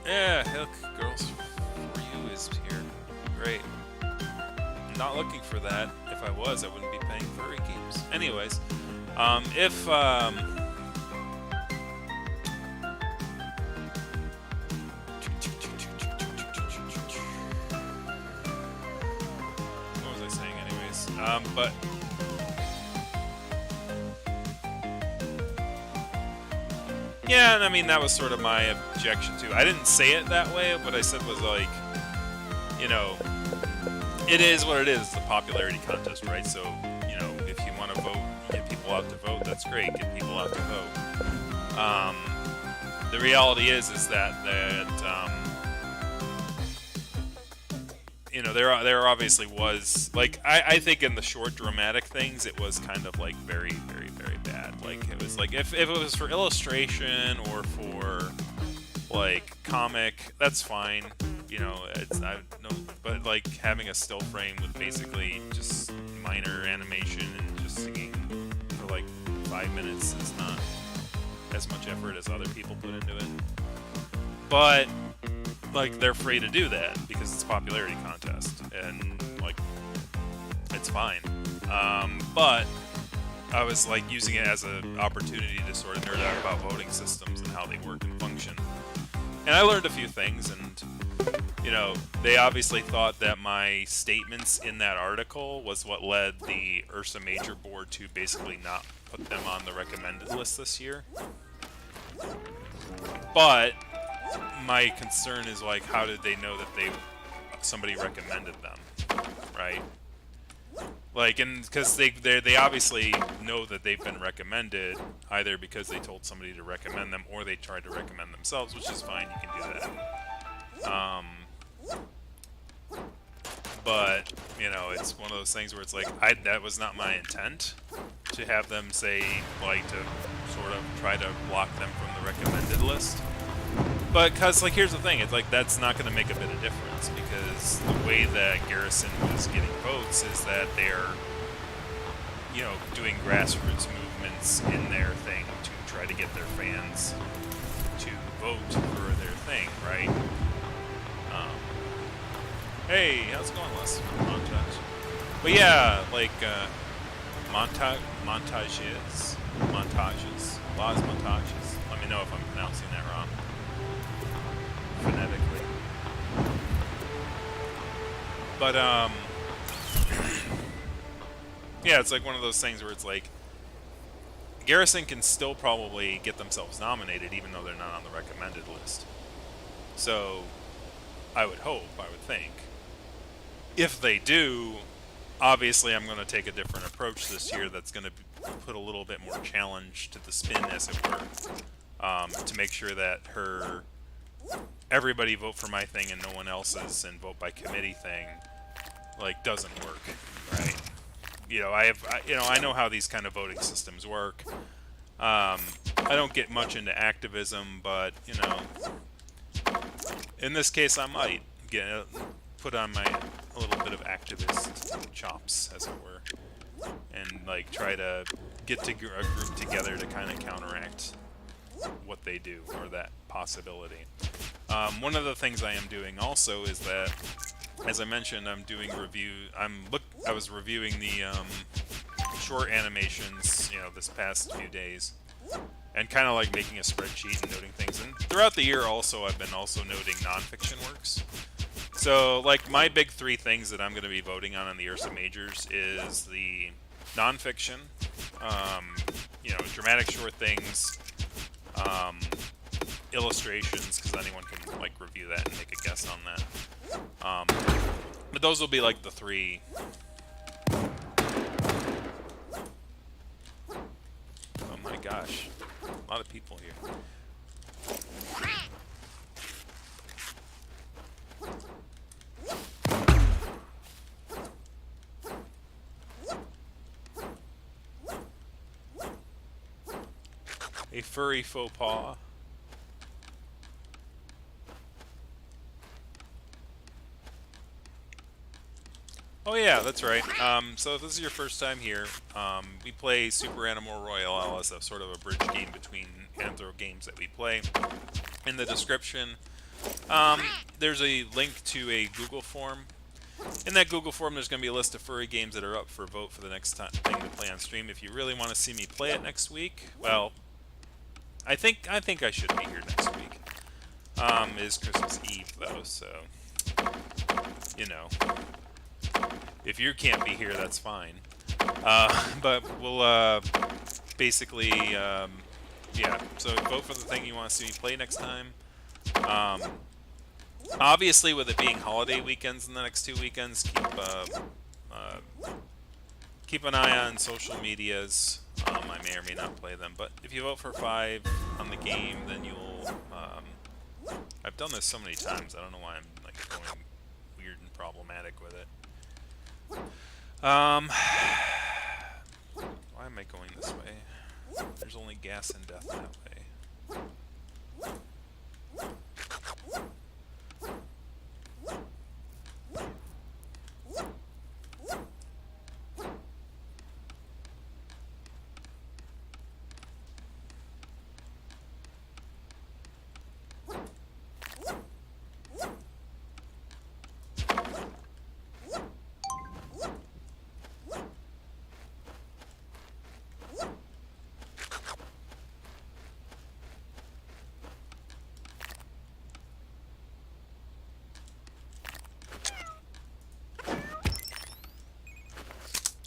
Yeah, look, Girls For You is here. Great. I'm not looking for that. If I was, I wouldn't be paying furry games. Anyways, if what was I saying? Anyways, but. Yeah, and I mean, that was sort of my objection too. I didn't say it that way, what I said was like, you know, it is what it is. It's a popularity contest, right? So, you know, if you want to vote, get people out to vote, that's great. Get people out to vote. The reality is that you know, there obviously was, like, I think in the short dramatic things, it was kind of like very, very, very bad. Like, it was like, if it was for illustration or for, like, comic, that's fine. You know, but like having a still frame with basically just minor animation and just singing for like 5 minutes is not as much effort as other people put into it. But like, they're free to do that because it's a popularity contest, and like, it's fine. But I was like using it as an opportunity to sort of nerd out about voting systems and how they work and function. And I learned a few things, and you know, they obviously thought that my statements in that article was what led the Ursa Major board to basically not put them on the recommended list this year. But my concern is, like, how did they know that somebody recommended them, right? Like, and because they obviously know that they've been recommended, either because they told somebody to recommend them or they tried to recommend themselves, which is fine, you can do that. But, you know, it's one of those things where it's like, that was not my intent to have them say, like, to sort of try to block them from the recommended list. But because like here's the thing, it's like that's not going to make a bit of difference because the way that Garrison was getting votes is that they're doing grassroots movements in their thing to try to get their fans to vote for their thing, right? Hey, how's it going, Les? Montage. But yeah, like montages, Las montages. Let me know if I'm pronouncing that wrong phonetically. But yeah, it's like one of those things where it's like Garrison can still probably get themselves nominated even though they're not on the recommended list. So I would think. If they do, obviously I'm going to take a different approach this year that's going to put a little bit more challenge to the spin, as it were, to make sure that her everybody vote for my thing and no one else's and vote by committee thing like doesn't work, right? I know how these kind of voting systems work. I don't get much into activism, but in this case, I might put on a little bit of activist chops, as it were, and like try to get a group together to kind of counteract what they do or that possibility. One of the things I am doing also is that, as I mentioned, I'm doing I was reviewing the short animations, this past few days, and kind of like making a spreadsheet and noting things. And throughout the year, also I've been also noting nonfiction works. So, like, my big three things that I'm going to be voting on in the Ursa Majors is the nonfiction, dramatic short things, illustrations, because anyone can like review that and make a guess on that. But those will be like the three. Oh my gosh, a lot of people here. A furry faux pas. Oh yeah, that's right. So if this is your first time here, we play Super Animal Royale as a sort of a bridge game between Anthro games that we play. In the description, there's a link to a Google form. In that Google form, there's going to be a list of furry games that are up for vote for the next thing to play on stream. If you really want to see me play it next week, well, I think I should be here next week. It is Christmas Eve though, so if you can't be here, that's fine. But we'll basically, yeah. So vote for the thing you want to see me play next time. Obviously, with it being holiday weekends in the next 2 weekends, keep an eye on social medias. I may or may not play them, but if you vote for 5 on the game, then you'll. I've done this so many times. I don't know why I'm like going weird and problematic with it. Why am I going this way? There's only gas and death that way.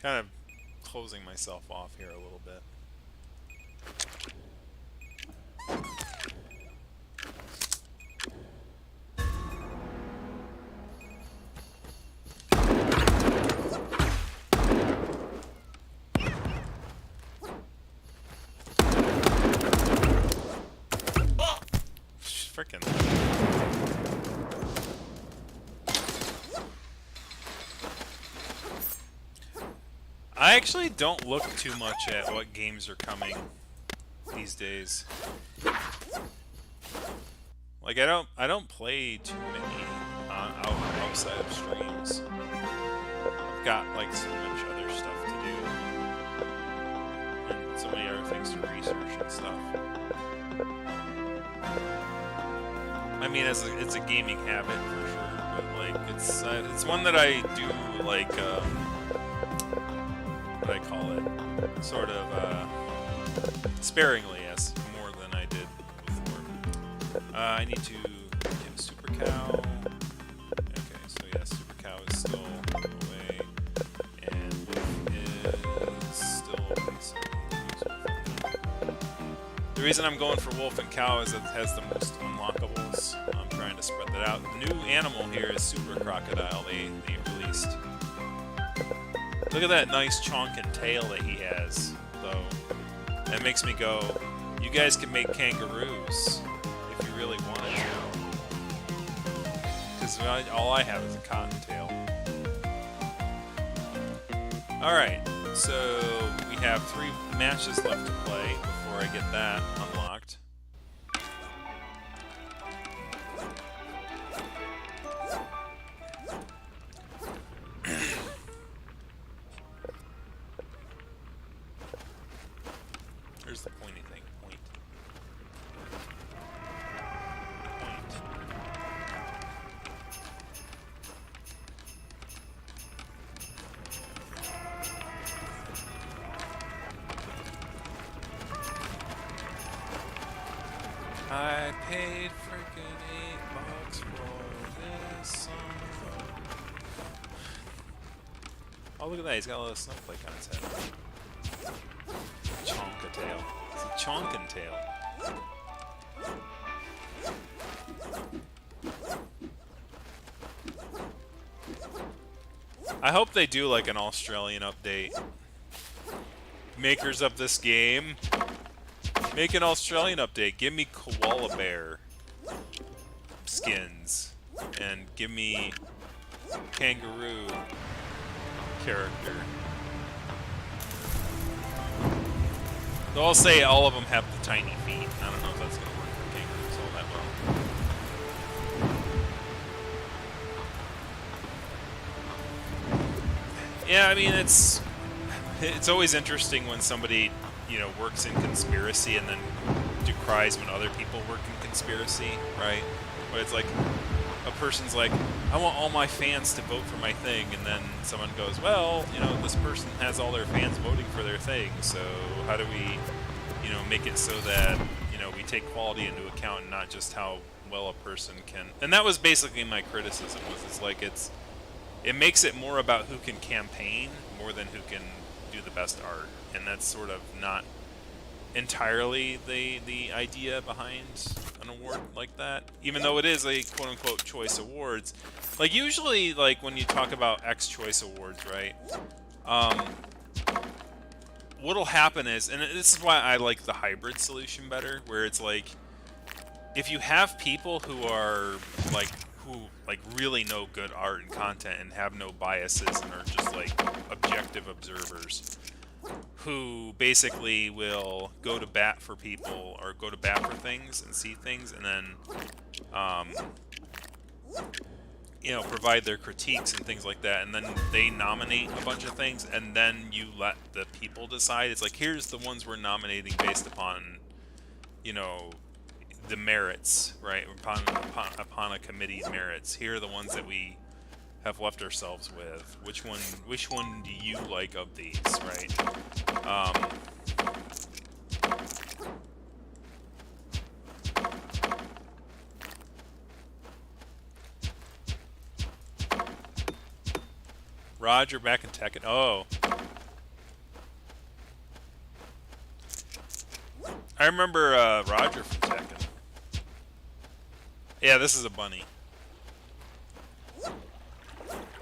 Kind of closing myself off here a little bit. Frickin'. I actually don't look too much at what games are coming these days. Like I don't play too many outside of streams. I've got like so much other stuff to do, and so many other things to research and stuff. I mean, it's a gaming habit for sure, but like it's one that I do like. What do I call it? Sort of sparingly, yes, more than I did before. I need to get a super cow. Okay, so yeah, super cow is still away, and is still away. So the reason I'm going for wolf and cow is it has the most unlockables. I'm trying to spread that out. The new animal here is super crocodile. They released. Look at that nice chonk and tail that he has, though. That makes me go, you guys can make kangaroos if you really wanted to. Because all I have is a cottontail. Alright, so we have 3 matches left to play before I get that unlocked. Here's the pointy thing. Point. I paid frickin' $8 for this song. Oh, look at that. He's got a little snowflake on his head. Chonkatail. It's a chonkin' I hope they do like an Australian update. Makers of this game, make an Australian update. Give me koala bear skins and give me kangaroo character. They'll all say all of them have the tiny feet. I don't know if that's going to work for kangaroos all that well. Yeah, I mean, it's always interesting when somebody, you know, works in conspiracy and then decries when other people work in conspiracy, right? But it's like, a person's like, I want all my fans to vote for my thing, and then someone goes, well, you know, this person has all their fans voting for their thing, so how do we, you know, make it so that, you know, we take quality into account and not just how well a person can. And that was basically my criticism, was it's like it makes it more about who can campaign more than who can do the best art, and that's sort of not entirely the idea behind an award like that, even though it is a quote-unquote choice awards. Like usually, like when you talk about X choice awards, right, what'll happen is, and this is why I like the hybrid solution better, where it's like, if you have people who are like, who like really know good art and content and have no biases and are just like objective observers, who basically will go to bat for people or go to bat for things and see things, and then you know, provide their critiques and things like that, and then they nominate a bunch of things, and then you let the people decide. It's like, here's the ones we're nominating based upon, you know, the merits, right? Upon a committee's merits. Here are the ones that we have left ourselves with. Which one do you like of these, right? Roger back in Tekken. Oh. I remember Roger from Tekken. Yeah, this is a bunny.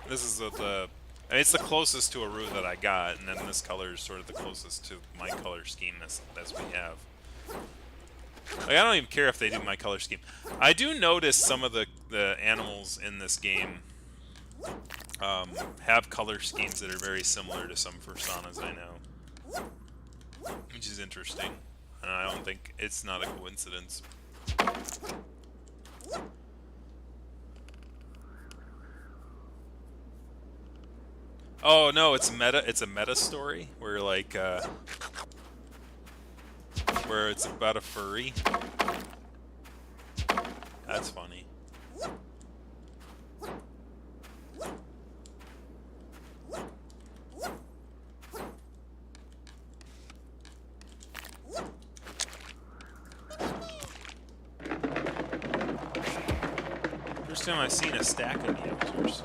This is I mean, it's the closest to a root that I got, and then this color is sort of the closest to my color scheme as we have. Like, I don't even care if they do my color scheme. I do notice some of the animals in this game have color schemes that are very similar to some personas I know, which is interesting, and I don't think it's not a coincidence. Oh no, it's meta. It's a meta story where like where it's about a furry. That's funny. First time I've seen a stack of Yowzers.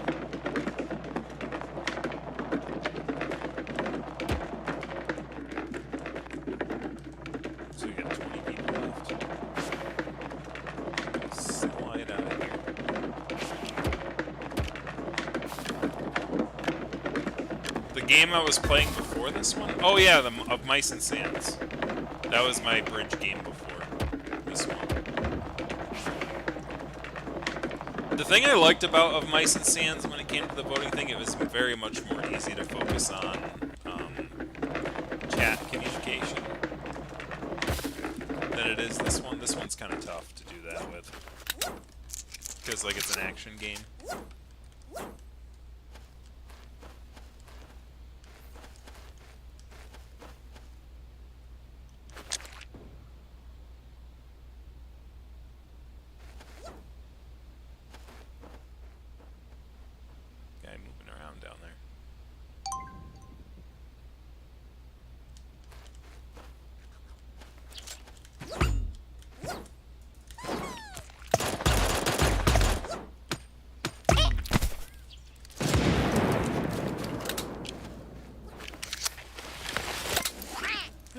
So we got 20 people left. Slide out of here. The game I was playing before this one? Oh yeah, of Mice and Sands. That was my bridge game before this one. The thing I liked about Of Mice and Sands when it came to the voting thing, it was very much more easy to focus on chat communication than it is this one. This one's kind of tough to do that with. Because, like, it's an action game.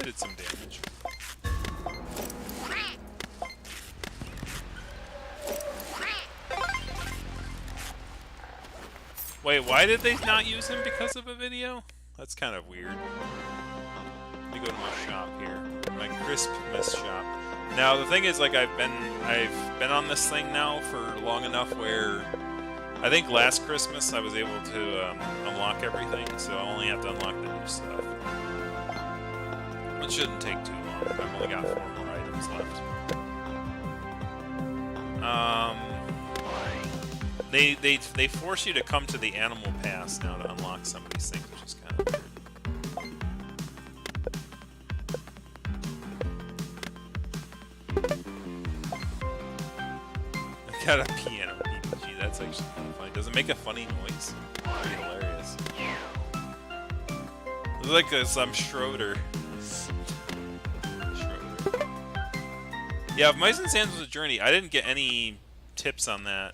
Did some damage. Wait, why did they not use him because of a video? That's kind of weird. Let me go to my shop here. My Christmas shop. Now the thing is, like, I've been on this thing now for long enough where I think last Christmas I was able to unlock everything, so I only have to unlock the new stuff. It shouldn't take too long. I've only got 4 more items left. They force you to come to the animal pass now to unlock some of these things, which is kind of weird. I got a piano RPG. That's actually kind of funny. Does it make a funny noise? Pretty hilarious. It's like some Schroeder. Yeah, if Mice and Sands was a journey, I didn't get any tips on that.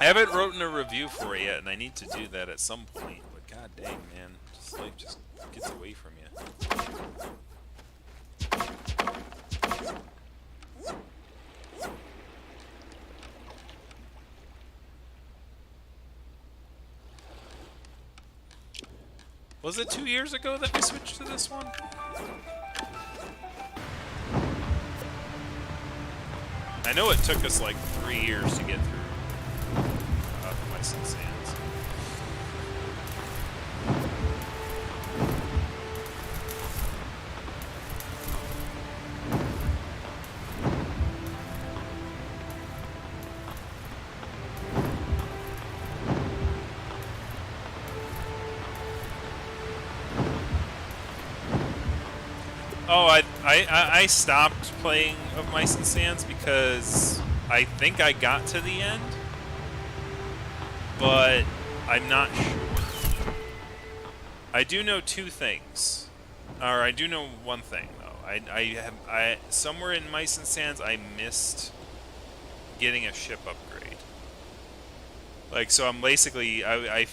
I haven't written a review for it yet, and I need to do that at some point. But god dang, man, this life just gets away from you. Was it 2 years ago that we switched to this one? I know it took us like 3 years to get through Mice and Sands. Oh, I stopped playing Of Mice and Sands because I think I got to the end, but I'm not sure. I do know 2 things, or I do know 1 thing though. I somewhere in Mice and Sands I missed getting a ship upgrade. Like, so I'm basically I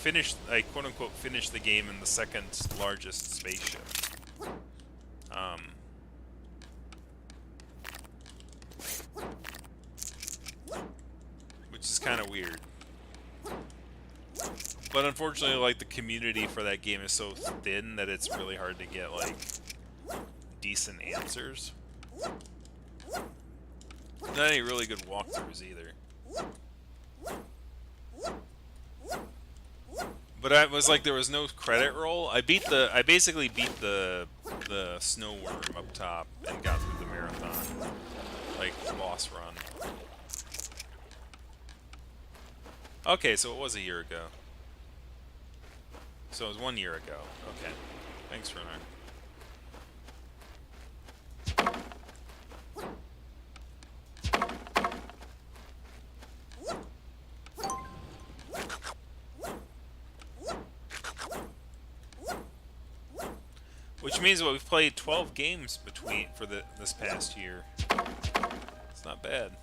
quote unquote finished the game in the 2nd largest spaceship. Which is kind of weird. But unfortunately, like, the community for that game is so thin that it's really hard to get, like, decent answers. Not any really good walkthroughs either. But I was like, there was no credit roll. I basically beat the snow worm up top and got through the marathon. like, boss run. Okay, so it was a year ago. So it was 1 year ago. Okay. Thanks for that. Which means that we've played 12 games for this past year. It's not bad.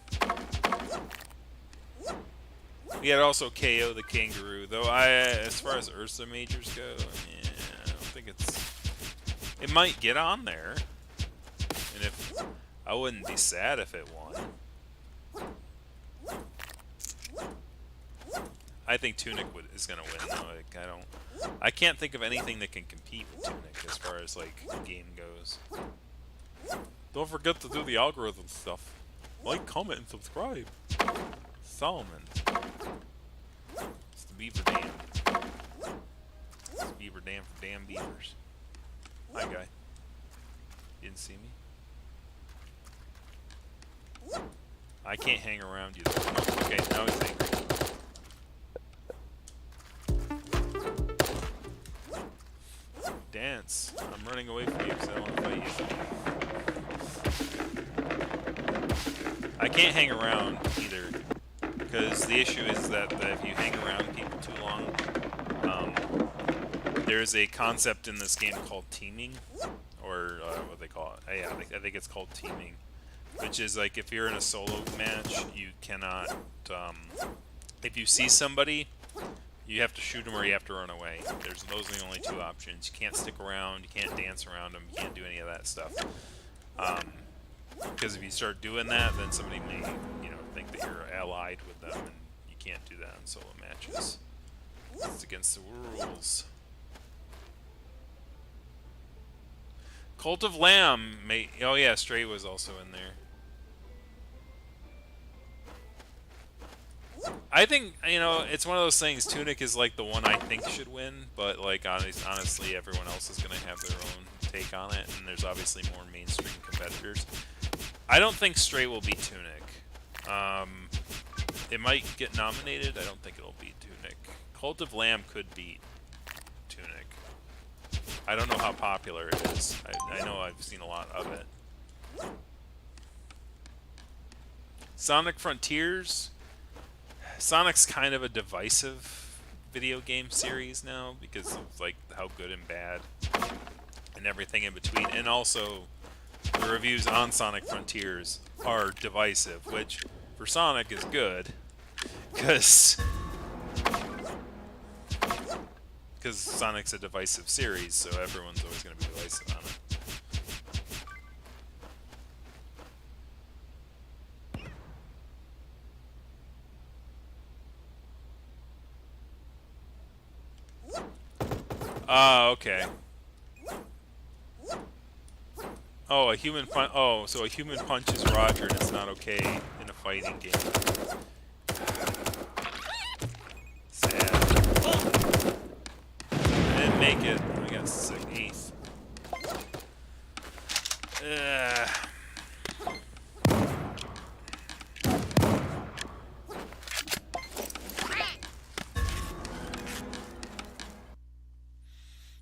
We had also KO the Kangaroo, though as far as Ursa Majors go, yeah, I don't think it might get on there. And I wouldn't be sad if it won. I think Tunic is gonna win though. Like, I can't think of anything that can compete with Tunic as far as like the game goes. Don't forget to do the algorithm stuff. Like, comment, and subscribe. Solomon. It's the Beaver Dam. It's the Beaver Dam for damn beavers. Hi, guy. You didn't see me? I can't hang around you though. Okay, now he's angry. Dance. I'm running away from you because I don't want to fight you. I can't hang around either, because the issue is that if you hang around people too long, there's a concept in this game called teaming, or what they call it. Yeah, I think it's called teaming, which is like if you're in a solo match, you cannot, if you see somebody, you have to shoot them or you have to run away. Those are the only two options. You can't stick around, you can't dance around them, you can't do any of that stuff. Because if you start doing that, then somebody may, think that you're allied with them, and you can't do that in solo matches. It's against the rules. Cult of Lamb oh yeah, Stray was also in there. I think, it's one of those things. Tunic is like the one I think should win, but like honestly, everyone else is going to have their own take on it, and there's obviously more mainstream competitors. I don't think Stray will beat Tunic. It might get nominated. I don't think it'll beat Tunic. Cult of Lamb could beat Tunic. I don't know how popular it is. I know I've seen a lot of it. Sonic Frontiers. Sonic's kind of a divisive video game series now because of like how good and bad and everything in between, and also the reviews on Sonic Frontiers are divisive, which for Sonic is good because Sonic's a divisive series, so everyone's always going to be divisive on it. Okay. Oh, so a human punches Roger and it's not okay in a fighting game. Sad. I didn't make it. I got 8th.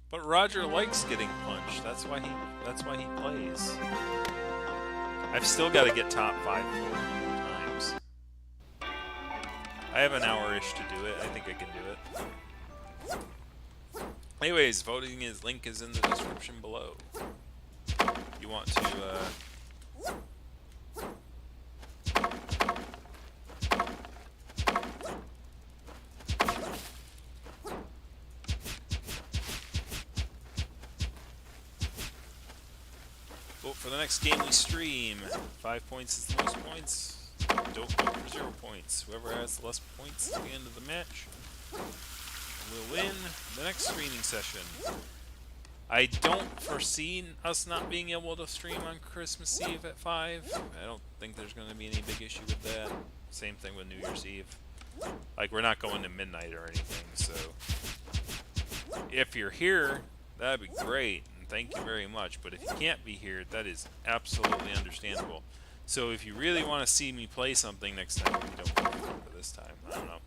But Roger likes getting punched. That's why he plays. I've still got to get top 5 times. I have an hour-ish to do it. I think I can do it. Anyways, link is in the description below. You want to vote for the next game we stream. 5 points is the most points. Don't vote for 0 points. Whoever has the less points at the end of the match will win the next streaming session. I don't foresee us not being able to stream on Christmas Eve at 5. I don't think there's going to be any big issue with that. Same thing with New Year's Eve. Like, we're not going to midnight or anything, so if you're here, that'd be great. Thank you very much, but if you can't be here, that is absolutely understandable. So if you really want to see me play something next time, you don't remember this time. I don't know.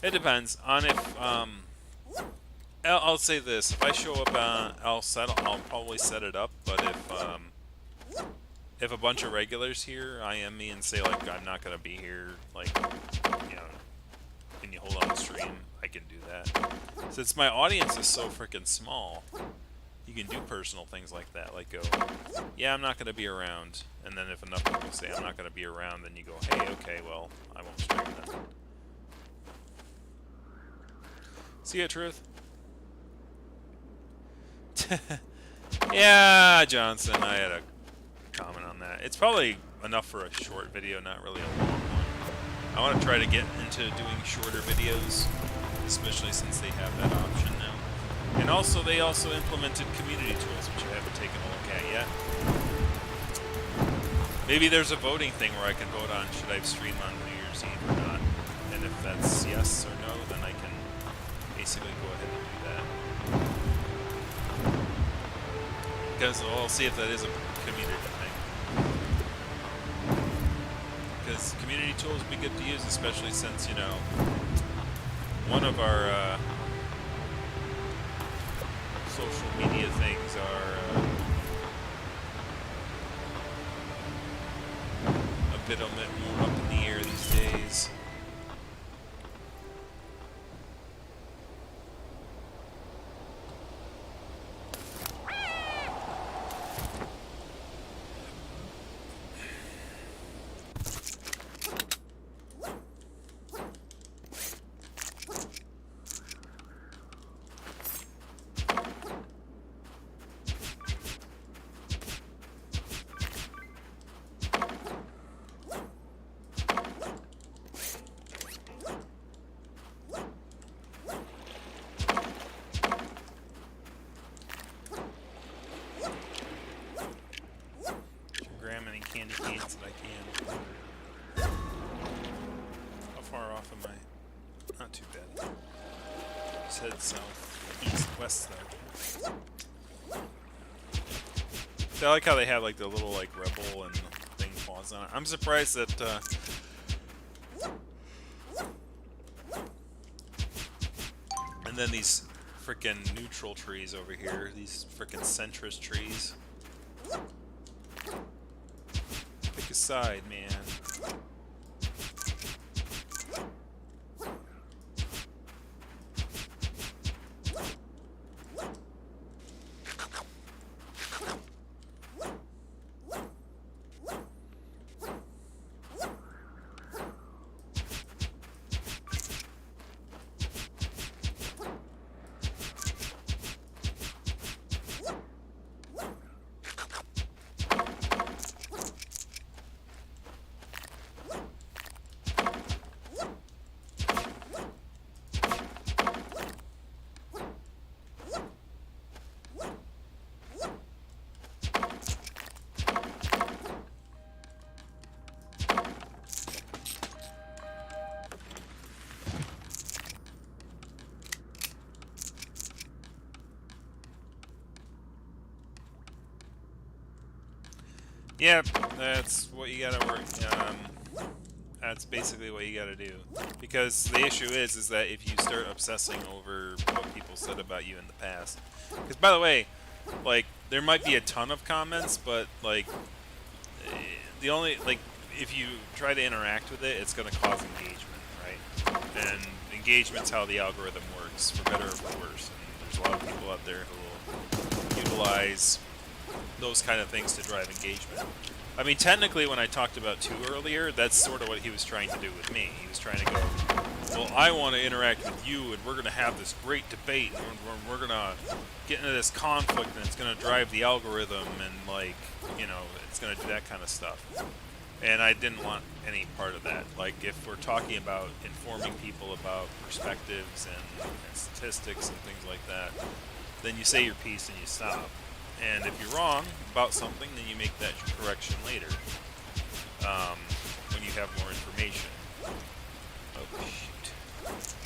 It depends on if I'll say this: if I show up, I'll probably set it up. But if a bunch of regulars here IM me and say like I'm not gonna be here, like, you know, can you hold on the stream? I can do that. Since my audience is so freaking small, you can do personal things like that. Like go, yeah, I'm not gonna be around. And then if enough people say I'm not gonna be around, then you go, hey, okay, well, I won't stream then. See it, Truth? Yeah, Johnson, I had a comment on that. It's probably enough for a short video, not really a long one. I want to try to get into doing shorter videos, especially since they have that option now. And also, they also implemented community tools, which I haven't taken a look at yet. Maybe there's a voting thing where I can vote on should I stream on New Year's Eve or not. And if that's yes or no, then I can basically go ahead and do that. Because I'll see if that is a community thing. Because community tools would be good to use, especially since, you know, one of our social media things are a bit more up in the air these days. Candy canes that I can. How far off am I? Not too bad. Just head south, east, west though. So I like how they have like the little like rebel and thing falls on it. I'm surprised that and then these frickin' neutral trees over here, these frickin' centrist trees. Pick a side, man. Yeah, that's what you gotta work. That's basically what you gotta do. Because the issue is that if you start obsessing over what people said about you in the past, because by the way, like there might be a ton of comments, but like the only if you try to interact with it, it's gonna cause engagement, right? And engagement's how the algorithm works, for better or for worse. And there's a lot of people out there who will utilize those kind of things to drive engagement. I mean, technically, when I talked about 2 earlier, that's sort of what he was trying to do with me. He was trying to go, well, I want to interact with you, and we're going to have this great debate, and we're going to get into this conflict, and it's going to drive the algorithm, and, like, you know, it's going to do that kind of stuff. And I didn't want any part of that. Like, if we're talking about informing people about perspectives and statistics and things like that, then you say your piece and you stop. And if you're wrong about something, then you make that correction later, when you have more information. Oh, shoot.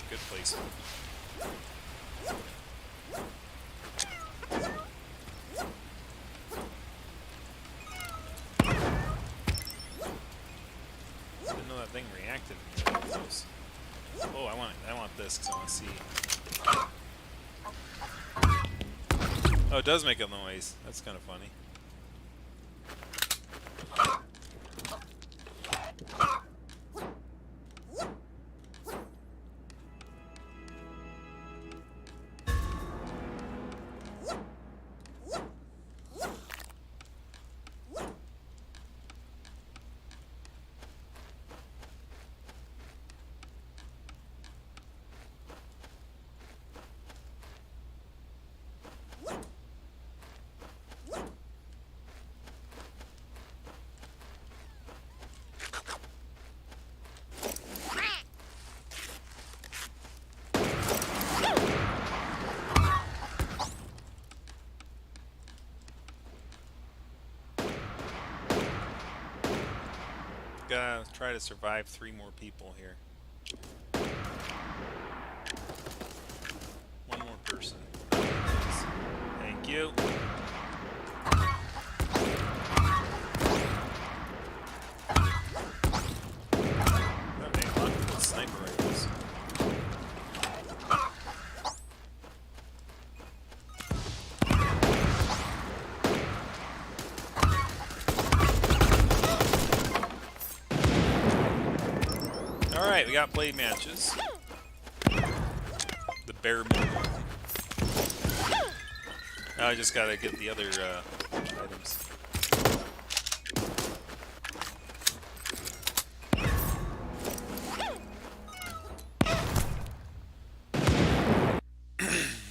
Good placement. thing reacted really close. Oh, I want this because I want to see. Oh, it does make a noise. That's kind of funny. Gotta try to survive 3 more people here. 1 more person. Thank you. Okay, a lot of good sniper rifles. Alright, we got blade matches. The bare minimum. Now I just gotta get the other items.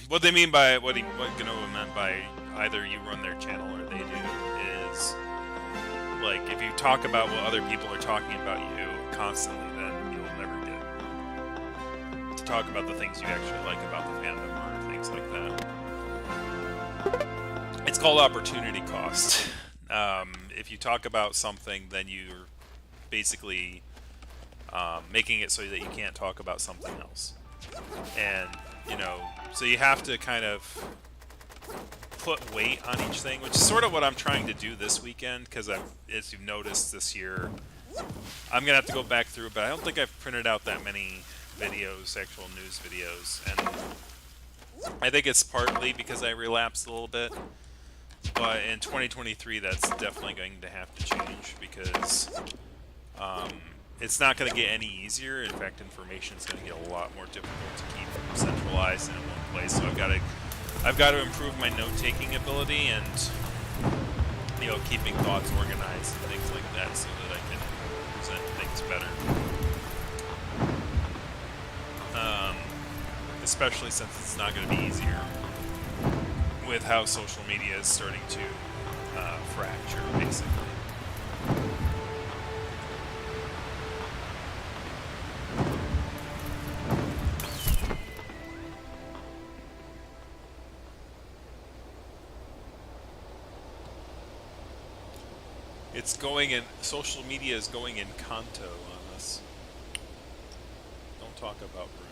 What they mean by what Ganoa meant by either you run their channel or they do is like if you talk about what other people are talking about you constantly, then you'll never get to talk about the things you actually like about the fandom or things like that. It's called opportunity cost. If you talk about something, then you're basically making it so that you can't talk about something else. And, you know, so you have to kind of put weight on each thing, which is sort of what I'm trying to do this weekend, because as you've noticed this year, I'm going to have to go back through, but I don't think I've printed out that many videos, actual news videos, and I think it's partly because I relapsed a little bit, but in 2023 that's definitely going to have to change, because it's not going to get any easier. In fact, information is going to get a lot more difficult to keep centralized and in one place. So I've got to improve my note-taking ability and, you know, keeping thoughts organized and things like that, so that I can present things better. Especially since it's not going to be easier with how social media is starting to fracture, basically. It's going in, social media is going in Kanto on us. Don't talk about Bruno.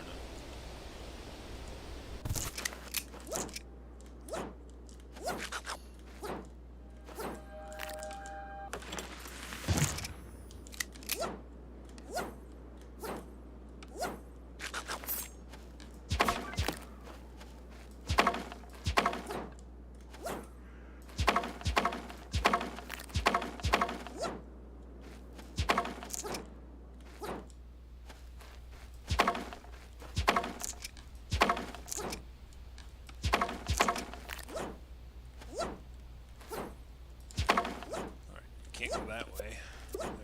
Can't go that way. Alright.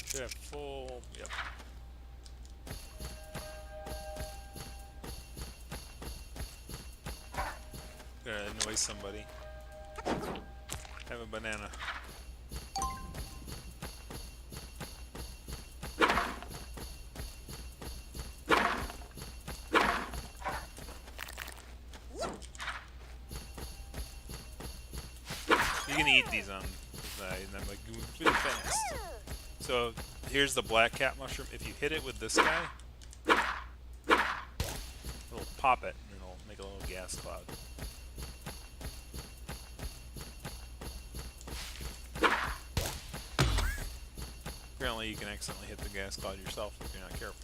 Should have full. Yep. Gonna annoy somebody. Have a banana. You can eat these on the side, and I'm like really fast. So here's the black cat mushroom. If you hit it with this guy, it'll pop it, and it'll make a little gas cloud. Apparently you can accidentally hit the gas cloud yourself if you're not careful.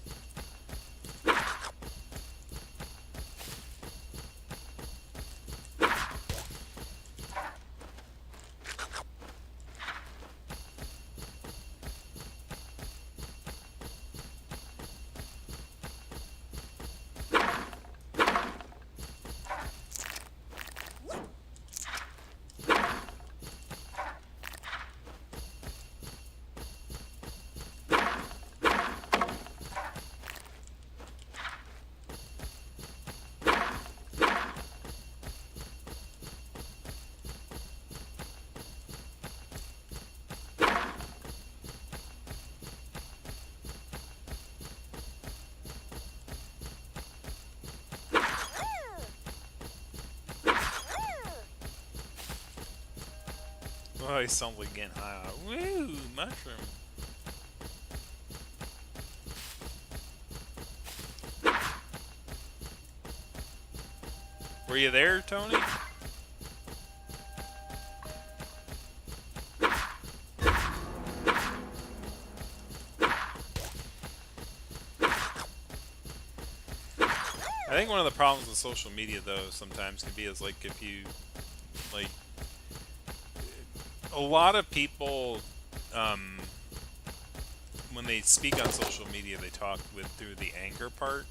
Oh, he sounds like getting high. Woo! Mushroom. Were you there, Tony? I think one of the problems with social media, though, sometimes can be is like if you, like, a lot of people, when they speak on social media, they talk through the anger part.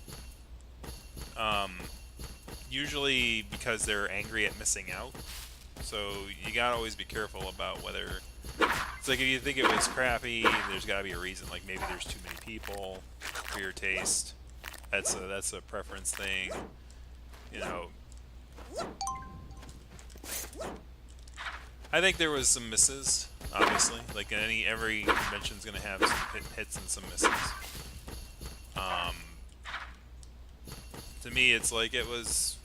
Usually because they're angry at missing out. So you gotta always be careful about whether it's like if you think it was crappy, there's gotta be a reason. Like maybe there's too many people for your taste. That's a preference thing, you know. I think there was some misses, obviously. Like every convention's gonna have some hits and some misses. To me, it's like it was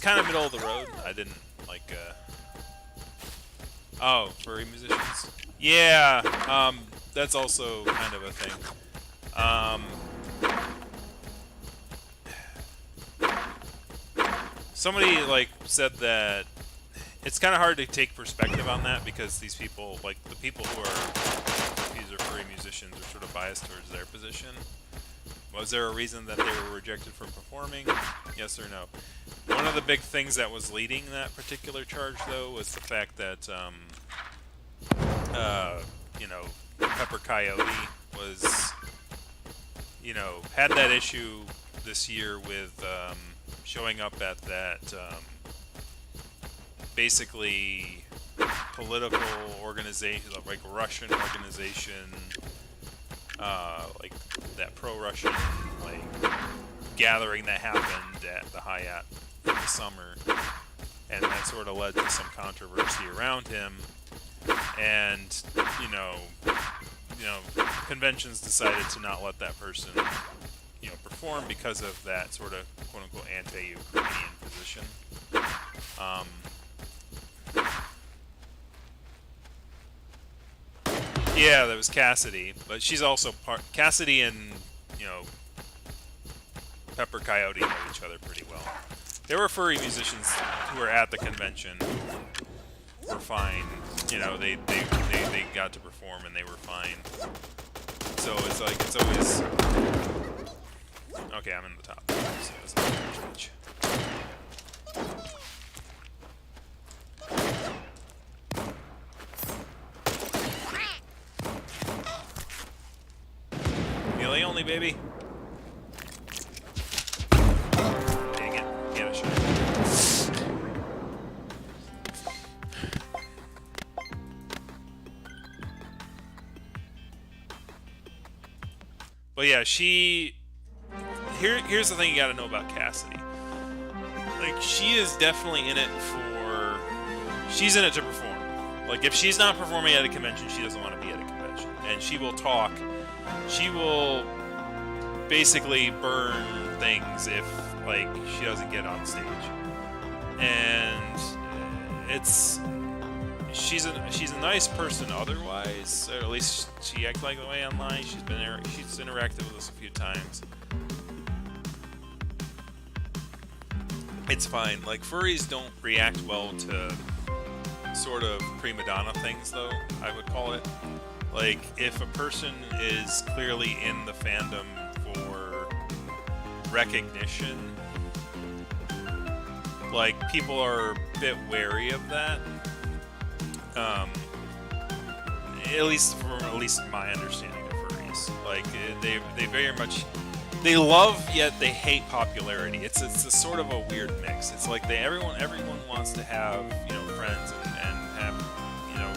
kind of middle of the road. I didn't like. Oh, furry musicians. Yeah, that's also kind of a thing. Somebody like said that it's kind of hard to take perspective on that because these people, like the people who are these are furry musicians, are sort of biased towards their position. Was there a reason that they were rejected from performing? Yes or no? One of the big things that was leading that particular charge, though, was the fact that, you know, Pepper Coyote was, you know, had that issue this year with showing up at that basically political organization, like Russian organization, like that pro-Russian like gathering that happened at the Hyatt in the summer, and that sort of led to some controversy around him. And you know, conventions decided to not let that person, you know, perform because of that sort of quote-unquote anti-Ukrainian position. Yeah, that was Cassidy, but she's also Cassidy and, you know, Pepper Coyote know each other pretty well. There were furry musicians who were at the convention, were fine. You know, they got to perform and they were fine. So it's like it's always okay. I'm in the top. So it's not very much. Melee only, baby. Dang it. Get a shot. But yeah, here's the thing you gotta know about Cassidy. Like, she is definitely in it she's in it to perform. Like, if she's not performing at a convention, she doesn't want to be at a convention. And she will talk. She will basically burn things if, like, she doesn't get on stage. And she's a nice person otherwise, or at least she acts like the way online. She's interacted with us a few times. it's fine. Like, furries don't react well to sort of prima donna things, though, I would call it. Like, if a person is clearly in the fandom for recognition, like, people are a bit wary of that. At least my understanding of furries. Like, they very much, they love yet they hate popularity. It's a sort of a weird mix. It's like everyone wants to have, you know, friends and have, you know,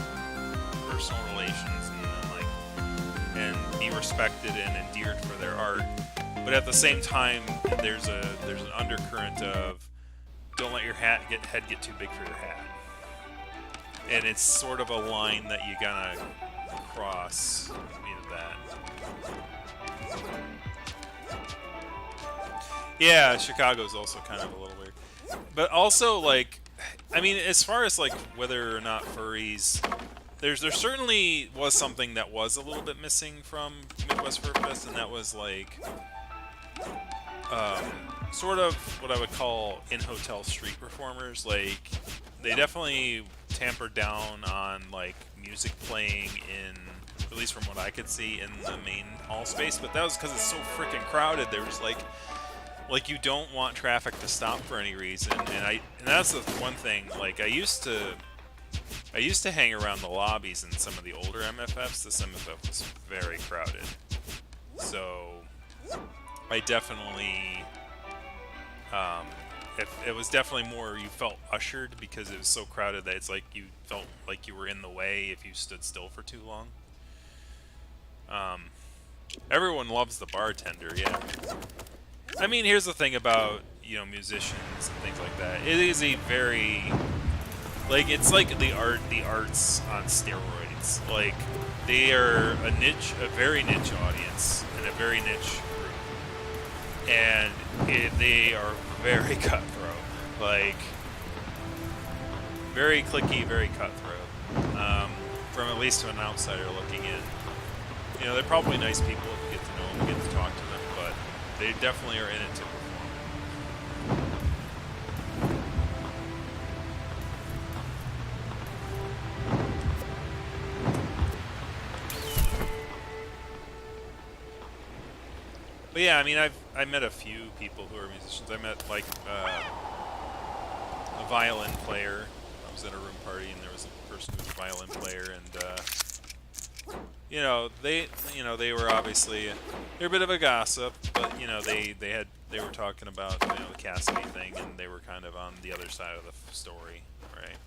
personal relations and be respected and endeared for their art. But at the same time, there's an undercurrent of don't let your head get too big for your hat. And it's sort of a line that you gotta cross, you know, that. Yeah, Chicago's also kind of a little weird. But also, like, I mean, as far as, like, whether or not furries... There certainly was something that was a little bit missing from Midwest Fur Fest, and that was, like, sort of what I would call in-hotel street performers. Like, they definitely tampered down on, like, music playing in, at least from what I could see, in the main hall space, but that was because it's so freaking crowded. There was, like you don't want traffic to stop for any reason, and that's the one thing. Like, I used to hang around the lobbies in some of the older MFFs. This MFF was very crowded, so I definitely, it was definitely more, you felt ushered because it was so crowded that it's like you felt like you were in the way if you stood still for too long. Everyone loves the bartender, yeah. I mean, here's the thing about, you know, musicians and things like that. It is a very, like, it's like the arts on steroids. Like, they are a very niche audience and a very niche group, and they are very cutthroat. Like, very cliquey, very cutthroat. From at least to an outsider looking in. You know, they're probably nice people if you get to know them and get to talk to them, but they definitely are in it to perform. But yeah, I mean, I met a few people who are musicians. I met, like, a violin player. I was at a room party and there was a person who was a violin player, and you know, they were obviously, they're a bit of a gossip, but, you know, they were talking about, you know, the Cassidy thing, and they were kind of on the other side of the story, right?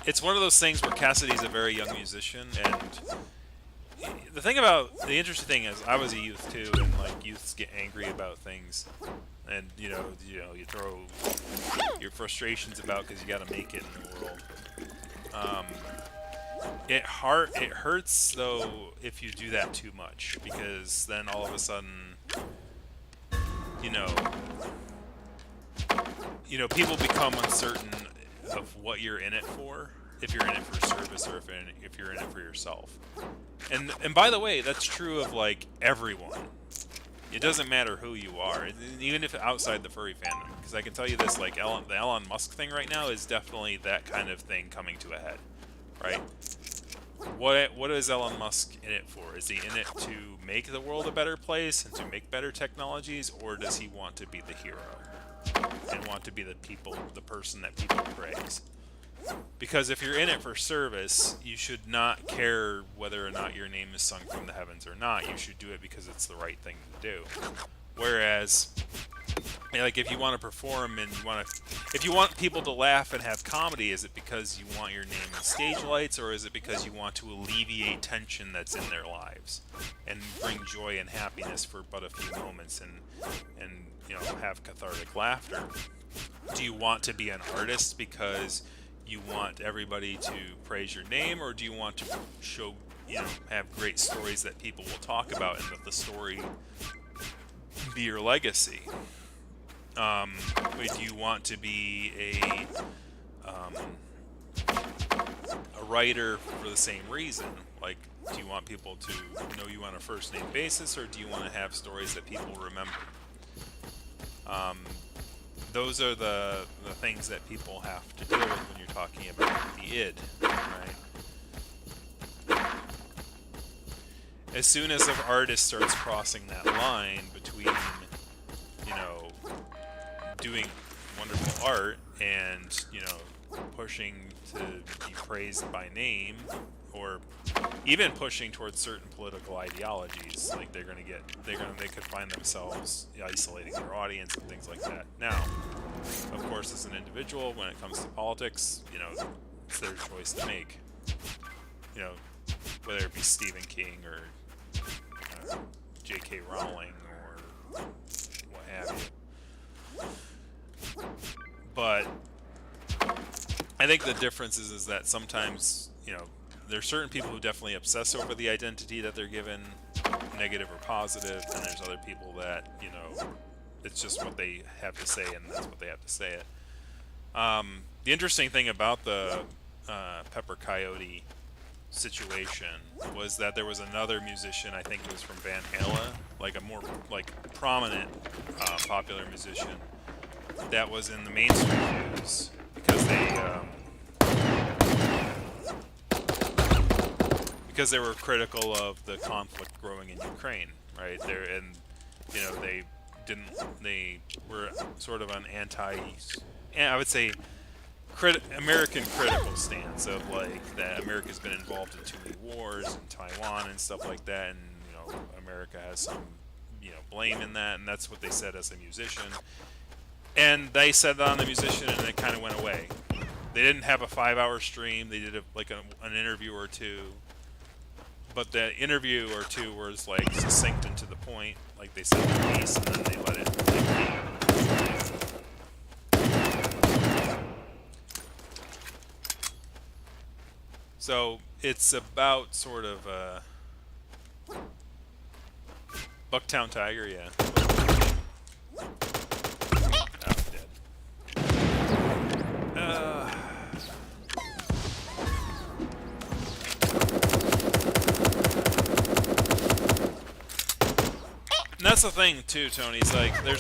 It's one of those things where Cassidy's a very young musician, and the interesting thing is, I was a youth too, and, like, youths get angry about things, and you throw your frustrations about because you got to make it in the world. It hurts though if you do that too much, because then all of a sudden, you know, people become uncertain of what you're in it for. If you're in it for service, or if you're in it for yourself. And by the way, that's true of, like, everyone. It doesn't matter who you are, even if outside the furry fandom. Because I can tell you this, like, the Elon Musk thing right now is definitely that kind of thing coming to a head, right? What is Elon Musk in it for? Is he in it to make the world a better place and to make better technologies, or does he want to be the hero and want to be the person that people praise? Because if you're in it for service, you should not care whether or not your name is sung from the heavens or not. You should do it because it's the right thing to do. Whereas, like, if you want to perform and if you want people to laugh and have comedy, is it because you want your name in stage lights, or is it because you want to alleviate tension that's in their lives and bring joy and happiness for but a few moments and you know, have cathartic laughter? Do you want to be an artist because you want everybody to praise your name, or do you want to show, you know, have great stories that people will talk about, and that the story be your legacy? Do you want to be a writer for the same reason? Like, do you want people to know you on a first name basis, or do you want to have stories that people remember? Those are the things that people have to deal with when you're talking about the id, right? As soon as an artist starts crossing that line between, you know, doing wonderful art and, you know, pushing to be praised by name, or even pushing towards certain political ideologies, like they could find themselves isolating their audience and things like that. Now, of course, as an individual, when it comes to politics, you know, it's their choice to make. You know, whether it be Stephen King or J.K. Rowling or what have you. But I think the difference is that sometimes, you know, there's certain people who definitely obsess over the identity that they're given, negative or positive, and there's other people that, you know, it's just what they have to say, and that's what they have to say it. The interesting thing about the Pepper Coyote situation was that there was another musician, I think it was from Van Halen, like a more like prominent popular musician, that was in the mainstream news because they were critical of the conflict growing in Ukraine, right? They were sort of an I would say American critical stance of like that America's been involved in too many wars in Taiwan and stuff like that, and you know, America has some, you know, blame in that, and that's what they said as a musician. And they said that on the musician, and it kind of went away. They didn't have a 5-hour stream. They did an interview or two, but the interview or two was like succinct and to the point. Like they said the piece, and then they let it be. So it's about sort of Bucktown Tiger, yeah. And that's the thing too, Tony. It's like there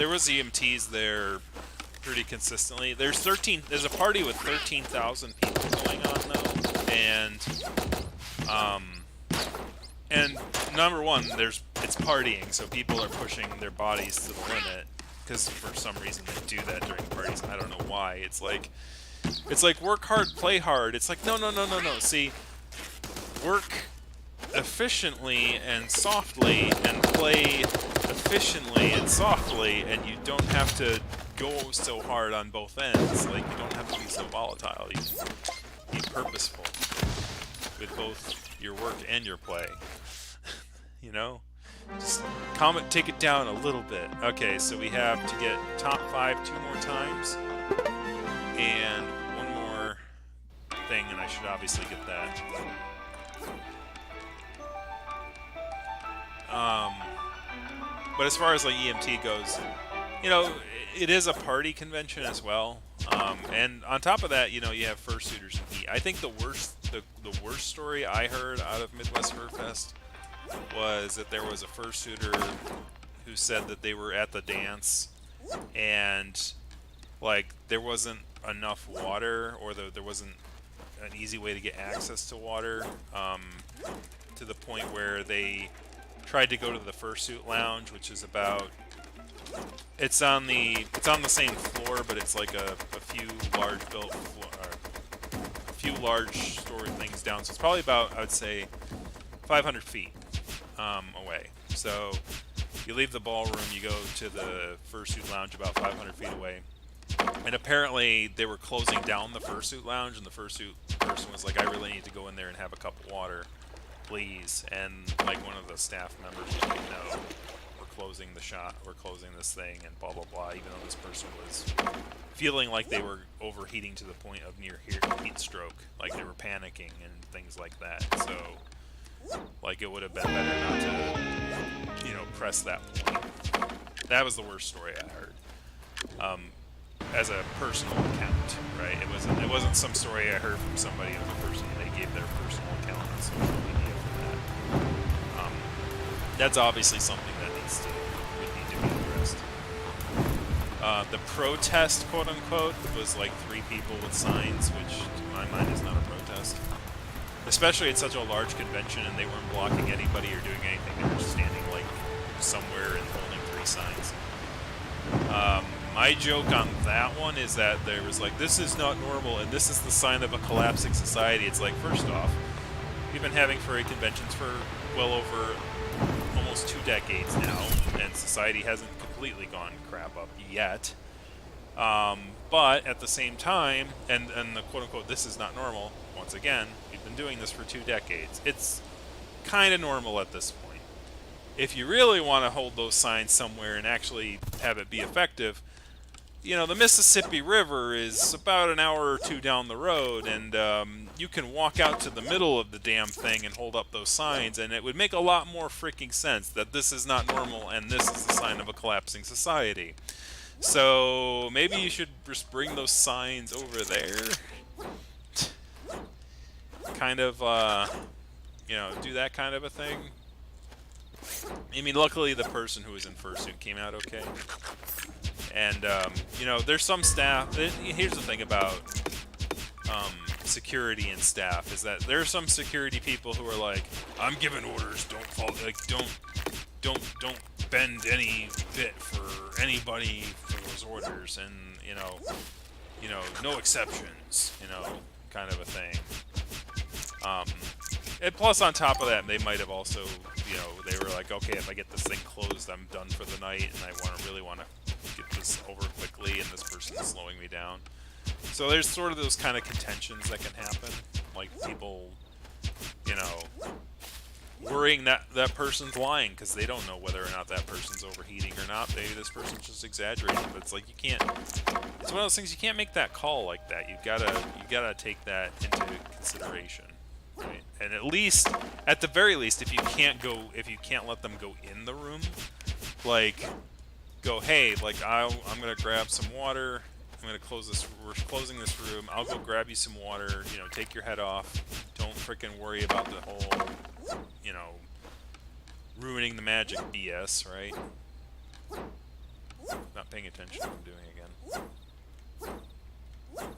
was EMTs there pretty consistently. There's a party with 13,000 people going on though, and number one, it's partying, so people are pushing their bodies to the limit because for some reason they do that during parties. I don't know why. It's like work hard, play hard. It's like no. See, work efficiently and softly and play efficiently and softly, and you don't have to go so hard on both ends. Like, you don't have to be so volatile. You can be purposeful with both your work and your play. You know? Just take it down a little bit. Okay, so we have to get top 5 2 more times and one more thing, and I should obviously get that. But as far as like EMT goes, you know, it is a party convention as well. And on top of that, you know, you have fursuiters and heat. I think the worst story I heard out of Midwest Fur Fest was that there was a fursuiter who said that they were at the dance and like there wasn't enough water, or there wasn't an easy way to get access to water, to the point where they tried to go to the fursuit lounge, which is about, it's on the same floor, but it's like a few large story things down. So it's probably about, I would say, 500 feet away. So you leave the ballroom, you go to the fursuit lounge about 500 feet away. And apparently they were closing down the fursuit lounge, and the fursuit person was like, I really need to go in there and have a cup of water, please. And like one of the staff members was like, no, we're closing the shop, we're closing this thing, and blah blah blah, even though this person was feeling like they were overheating to the point of near heat stroke, like they were panicking and things like that. So like it would have been better not to, you know, press that point. That was the worst story I heard, as a personal account, right? It wasn't some story I heard from somebody of a person. They gave their personal account on social media for that. That's obviously something that would need to be addressed. The protest, quote unquote, was like 3 people with signs, which to my mind is not a protest. Especially at such a large convention, and they weren't blocking anybody or doing anything. They were just standing like somewhere and holding 3 signs. My joke on that one is that there was like, this is not normal, and this is the sign of a collapsing society. It's like, first off, we've been having furry conventions for well over almost 2 decades now, and society hasn't completely gone crap up yet. But at the same time, and the quote-unquote, this is not normal, once again, we've been doing this for 2 decades. It's kind of normal at this point. If you really want to hold those signs somewhere and actually have it be effective, you know, the Mississippi River is about an hour or 2 down the road, and you can walk out to the middle of the damn thing and hold up those signs, and it would make a lot more freaking sense that this is not normal and this is the sign of a collapsing society. So maybe you should just bring those signs over there. Kind of, you know, do that kind of a thing. I mean, luckily the person who was in fursuit came out okay. And, you know, there's some staff. Here's the thing about security and staff, is that there are some security people who are like, I'm giving orders, don't follow, like, don't bend any bit for anybody for those orders, and, you know, no exceptions, you know, kind of a thing. And plus, on top of that, they might have also, you know, they were like, okay, if I get this thing closed, I'm done for the night, and I really want to get this over quickly, and this person's slowing me down. So there's sort of those kind of contentions that can happen, like people, you know, worrying that that person's lying because they don't know whether or not that person's overheating or not. Maybe this person's just exaggerating, but it's like you can't. It's one of those things you can't make that call like that. You gotta take that into consideration. Right? And at the very least, if you can't let them go in the room, like, go, hey, like, I'm gonna grab some water. I'm gonna close this. We're closing this room. I'll go grab you some water. You know, take your head off. Don't frickin' worry about the whole, you know, ruining the magic BS, right? Not paying attention. What I'm doing again.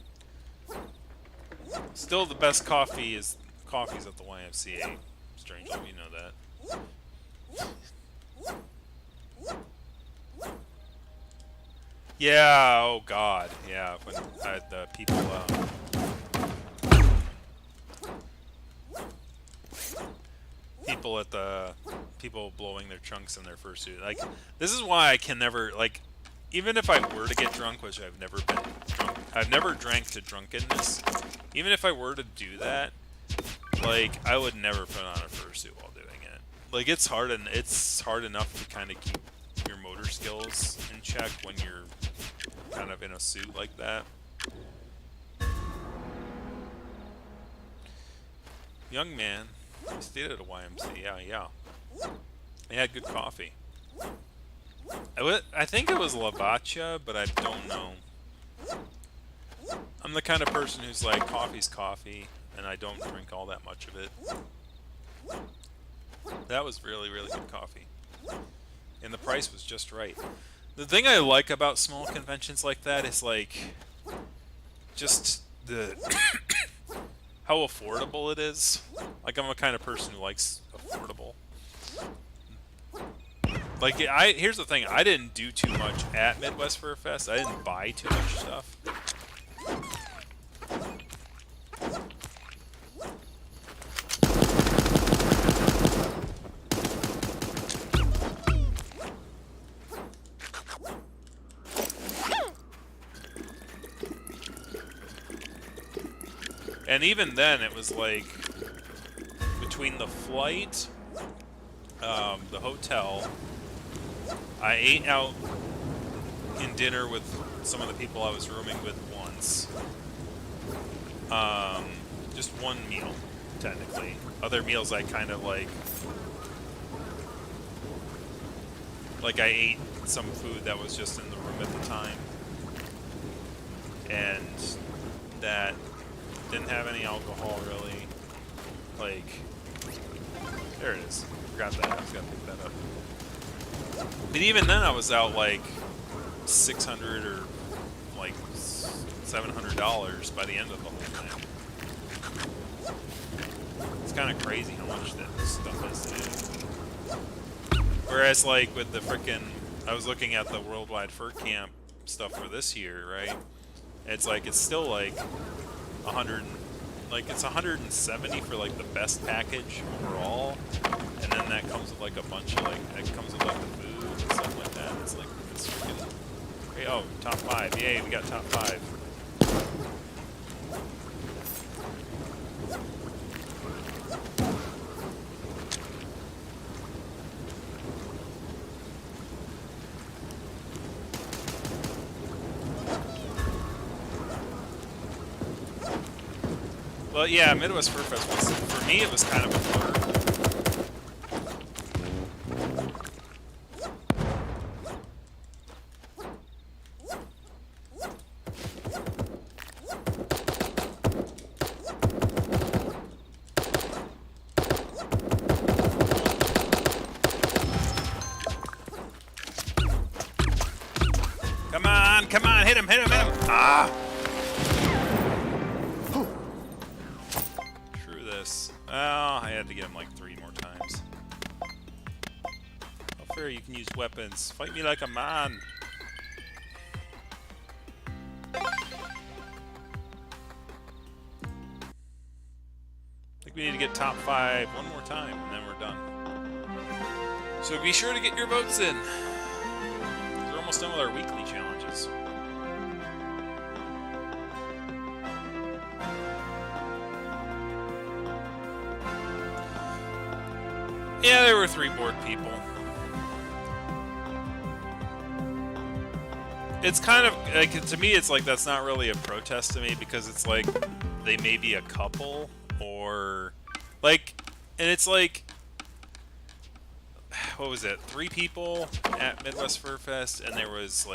Still, the best coffee's at the YMCA. Strangely, you know that. Yeah, oh god, yeah, when the people, people blowing their chunks in their fursuit. Like, this is why I can never, like, even if I were to get drunk, which I've never been drunk, I've never drank to drunkenness, even if I were to do that, like, I would never put on a fursuit while doing it. Like, it's hard enough to kind of keep your motor skills in check when you're kind of in a suit like that. Young man, I stayed at a YMCA, yeah. They had good coffee. I think it was Lavacha, but I don't know. I'm the kind of person who's like, coffee's coffee, and I don't drink all that much of it. That was really, really good coffee. And the price was just right. The thing I like about small conventions like that is, like, just the how affordable it is. Like, I'm a kind of person who likes affordable. Like, here's the thing, I didn't do too much at Midwest Fur Fest. I didn't buy too much stuff. And even then, it was like, between the flight, the hotel, I ate out in dinner with some of the people I was rooming with once. Just one meal, technically. Other meals I kind of like I ate some food that was just in the room at the time. And that didn't have any alcohol, really. Like, there it is. Forgot that. I was gonna pick that up. But even then, I was out, like, $600 or like $700 by the end of the whole thing. It's kind of crazy how much that stuff is today. Whereas like with the frickin', I was looking at the Worldwide Fur Camp stuff for this year, right? It's like it's still like 100, like it's 170 for like the best package overall, and then that comes with like a bunch of like that comes with like the food and stuff like that. It's like it's freaking. Hey, oh, top 5! Yay, we got top 5. Well, yeah, Midwest Fur Fest was, for me, it was kind of a blur. Come on, hit him, hit him, hit him! Ah! Screw this. Oh, I had to get him like 3 more times. How fair you can use weapons. Fight me like a man. I think we need to get top 5 one more time, and then we're done. So be sure to get your votes in. We're almost done with our weekly challenges. Yeah, there were 3 bored people. It's kind of, like, to me, it's like that's not really a protest to me, because it's like they may be a couple, or like, and it's like, what was it, 3 people at Midwest Fur Fest, and there was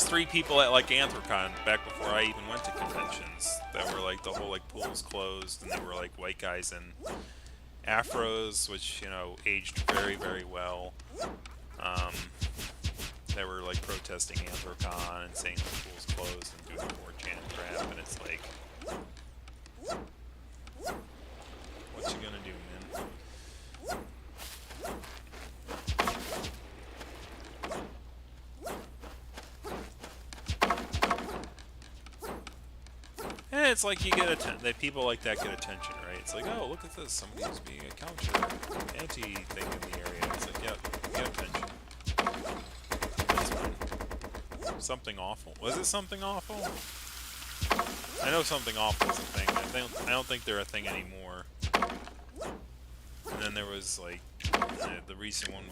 3 people at like Anthrocon back before I even went to conventions, that were like the whole like pool's closed, and they were like white guys in afros, which, you know, aged very, very well. They were like protesting Anthrocon and saying the pool's closed and doing 4chan crap, and it's like, what you gonna do, man? And it's like you get that people like that get attention, right? It's like, oh, look at this, somebody's being a counter anti-thing in the area. It's like, yep, get attention. That's fine. Something awful. Was it something awful? I know something awful is a thing. I don't think they're a thing anymore. And then there was like the recent one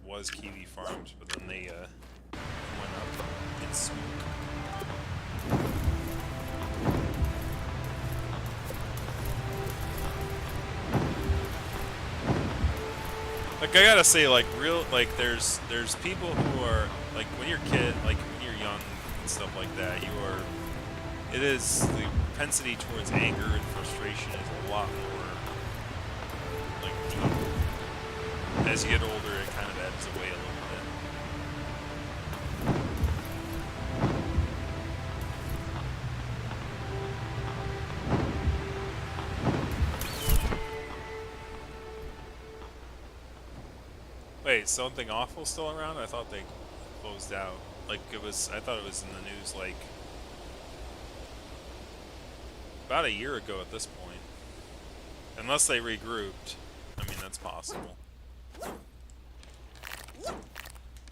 was Kiwi Farms, but then they went up in smoke. Like, I gotta say, like, there's people who are, like, when you're young and stuff like that, it is, the propensity towards anger and frustration is a lot more, like, deep. As you get older, it kind of ebbs away a little bit. Wait, something awful still around? I thought they closed out. Like, I thought it was in the news, like, about a year ago at this point. Unless they regrouped. I mean, that's possible.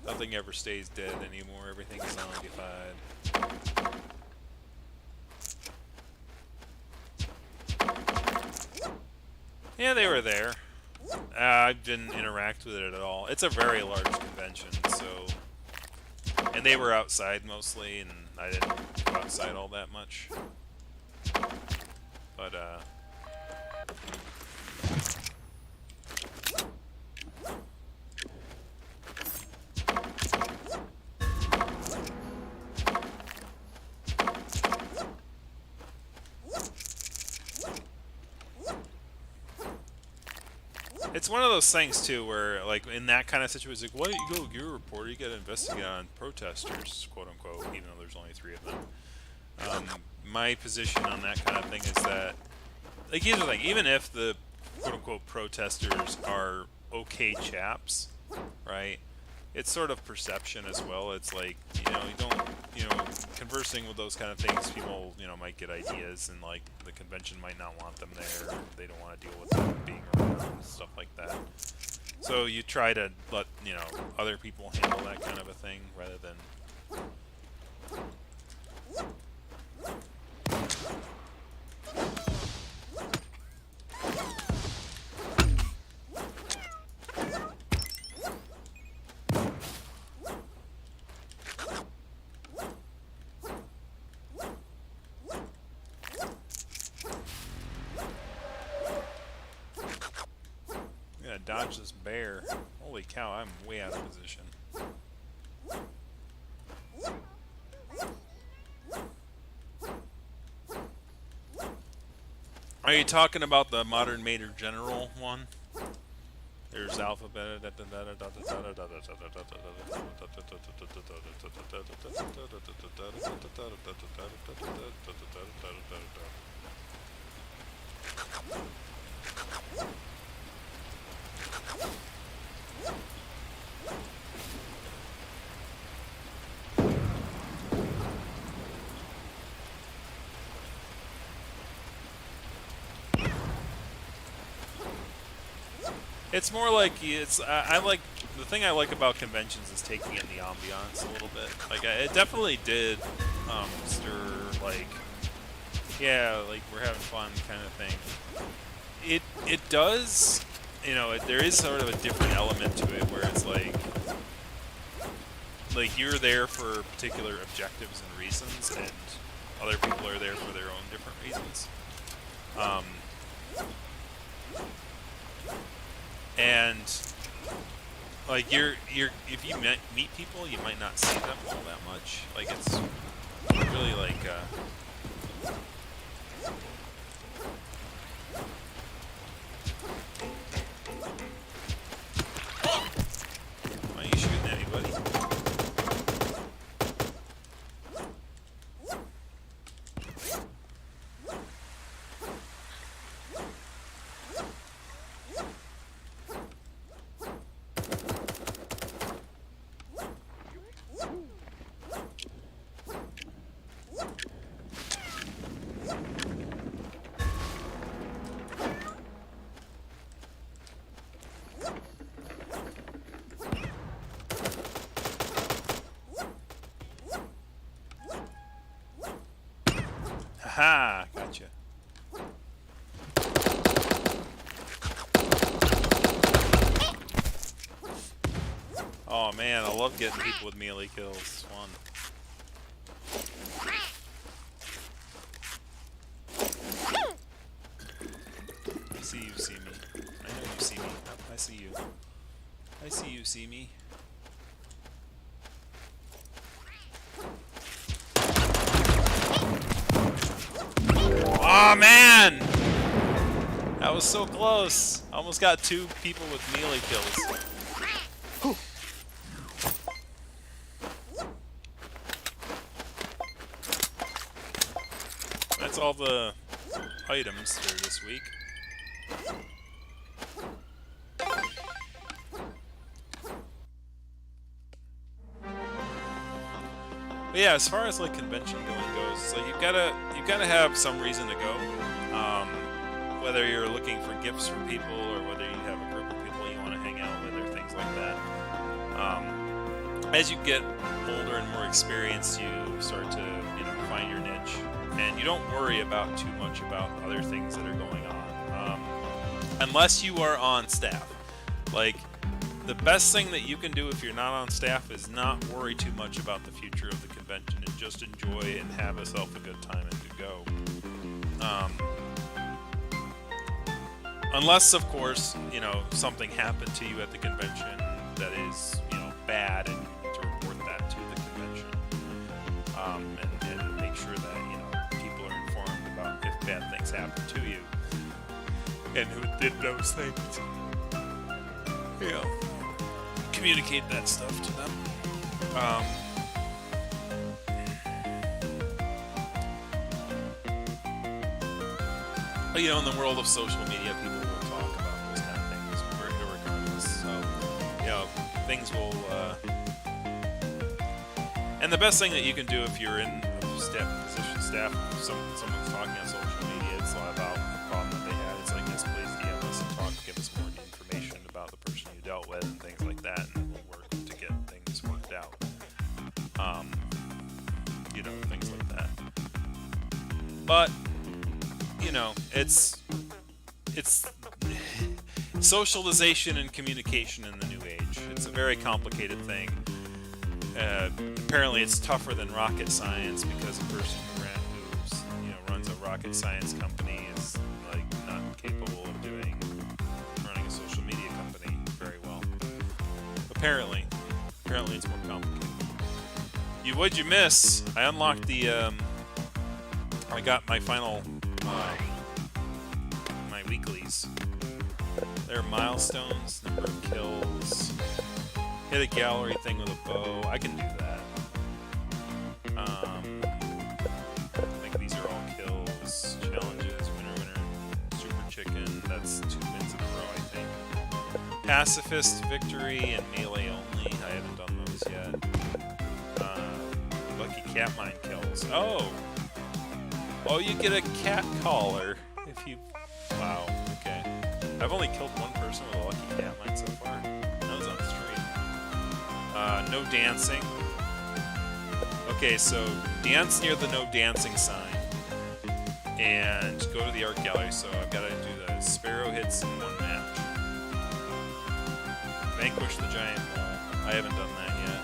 Nothing ever stays dead anymore. Everything's zombified. Yeah, they were there. I didn't interact with it at all. It's a very large convention, so... And they were outside mostly, and I didn't go outside all that much. But, It's one of those things too, where like in that kind of situation, it's like, why don't you go? You're a reporter. You got to investigate on protesters, quote unquote. Even though there's only 3 of them. My position on that kind of thing is that, like, here's the thing: even if the quote unquote protesters are okay chaps, right? It's sort of perception as well. It's like, you don't, conversing with those kind of things, people, might get ideas, and like the convention might not want them there. Or they don't want to deal with them being around and stuff like that. So you try to let, other people handle that kind of a thing rather than. Dodge this bear. Holy cow, I'm way out of position. Are you talking about the modern Major General one? There's alphabet. It's more like I like the thing I like about conventions is taking in the ambiance a little bit. Like it definitely did stir like, yeah, like we're having fun kind of thing. It does, there is sort of a different element to it where it's like you're there for particular objectives and reasons, and other people are there for their own different reasons. And like if you meet people, you might not see them all that much. Like it's really like why are you shooting at me, buddy? Haha, gotcha. Oh man, I love getting people with melee kills. It's fun. I see you, see me. I know you see me. I see you. I see you, see me. Oh man! That was so close. Almost got 2 people with melee kills. Whew. That's all the items for this week. But yeah, as far as like convention going goes, so you've gotta have some reason to go. Whether you're looking for gifts from people or whether you have a group of people you want to hang out with or things like that. As you get older and more experienced, you start to find your niche, and you don't worry about too much about other things that are going on, unless you are on staff. Like, the best thing that you can do if you're not on staff is not worry too much about the future of the convention and just enjoy and have yourself a good time and to go. Unless, of course, something happened to you at the convention that is, bad, and you need to report that to the convention, and make sure that, people are informed about if bad things happen to you and who did those things. you know, communicate that stuff to them. Um, But, you know, in the world of social media, people will talk about those kind of things regardless. So, you know, things will. And the best thing that you can do if you're in a staff, someone's talking on social media, it's about a problem that they had. It's like, yes, please DM us and talk, give us more information about the person you dealt with and things like that, and we'll work to get things worked out. You know, things like that. But, you know, it's socialization and communication in the new age. It's a very complicated thing. Apparently, it's tougher than rocket science because a person who runs a rocket science company is like not capable of running a social media company very well. Apparently it's more complicated. What'd you miss? I unlocked the. I got my final. My weeklies. They're milestones, number of kills, hit a gallery thing with a bow. I can do that. I think these are all kills, challenges, winner, super chicken. That's 2 wins in a row, I think. Pacifist victory and melee only. I haven't done those yet. Lucky cat mine kills. Oh, you get a cat collar if you. Wow. Okay. I've only killed one person with a lucky cat mine so far. That was on the stream. No dancing. Okay, so dance near the no dancing sign, and go to the art gallery. So I've got to do the sparrow hits in one match. Vanquish the giant mole. I haven't done that yet.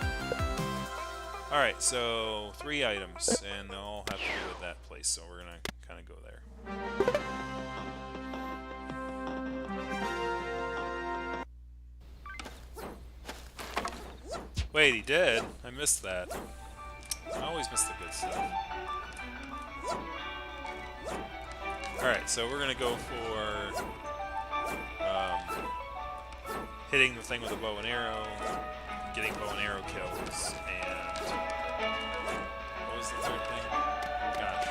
Alright, so 3 items, and they'll all have to do with that place, so we're gonna kind of go there. Wait, he did? I missed that. I always miss the good stuff. Alright, so we're gonna go for hitting the thing with a bow and arrow, getting bow and arrow kills, and what was the third thing? Gosh.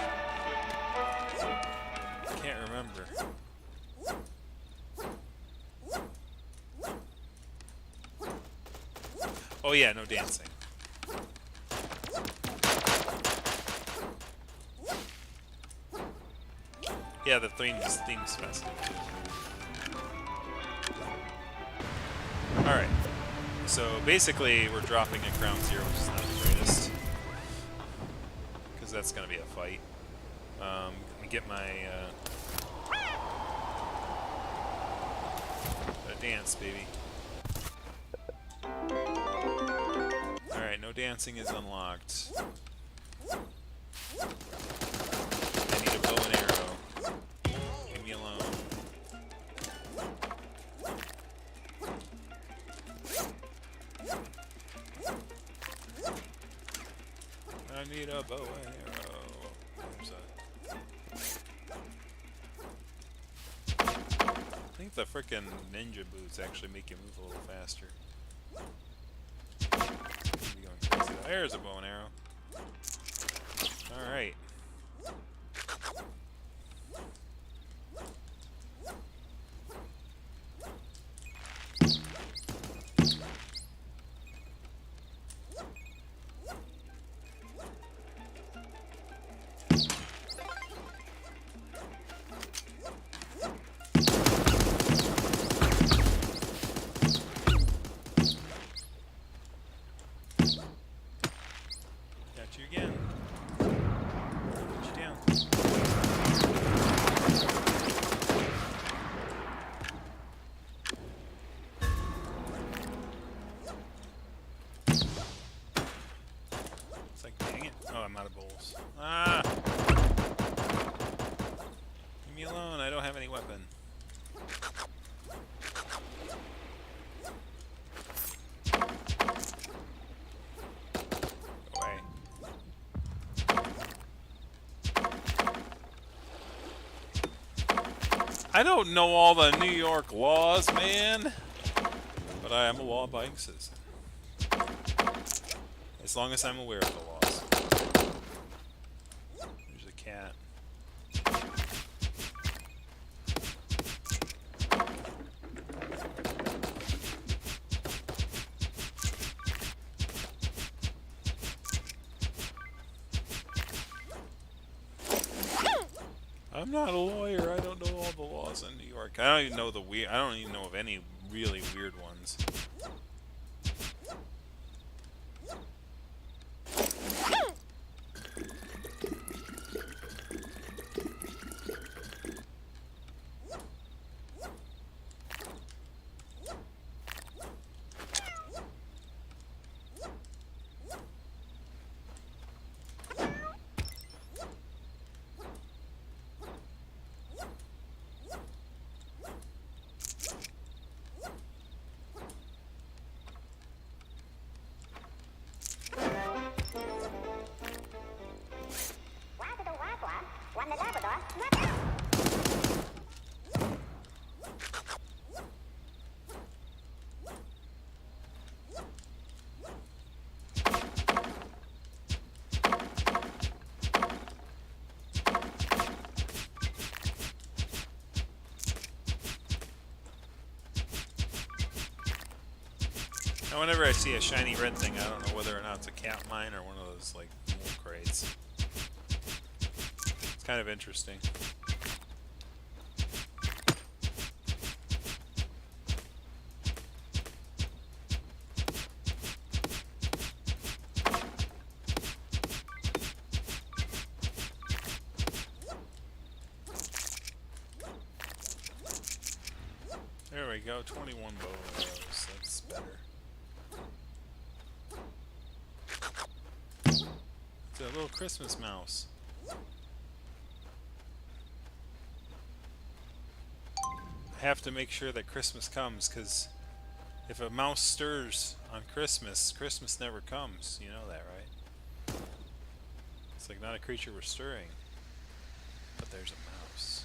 I can't remember. Oh yeah, no dancing. Yeah, the theme's festive too. Alright. So basically we're dropping at ground zero, which is not the greatest. Because that's gonna be a fight. Let me get my dance, baby. Alright, no dancing is unlocked. I need a bow and arrow. Leave me alone. I need a bow and arrow. There's I think the frickin' ninja boots actually make you move a little faster. There's a bow and arrow. Alright. Got you again. Put you down. It's like, dang it. Oh, I'm out of bowls. Ah! Leave me alone. I don't have any weapon. I don't know all the New York laws, man. But I am a law-abiding citizen. As long as I'm aware of the laws. There's a cat. I'm not a lawyer. I don't know all the laws in New York. I don't even know I don't even know of any really weird ones. Now, whenever I see a shiny red thing, I don't know whether or not it's a cat mine or one of those, like, wool crates. It's kind of interesting. There we go, 21 bow arrows. That's better. It's a little Christmas mouse. I have to make sure that Christmas comes, because if a mouse stirs on Christmas, Christmas never comes. You know that, right? It's like not a creature we're stirring, but there's a mouse.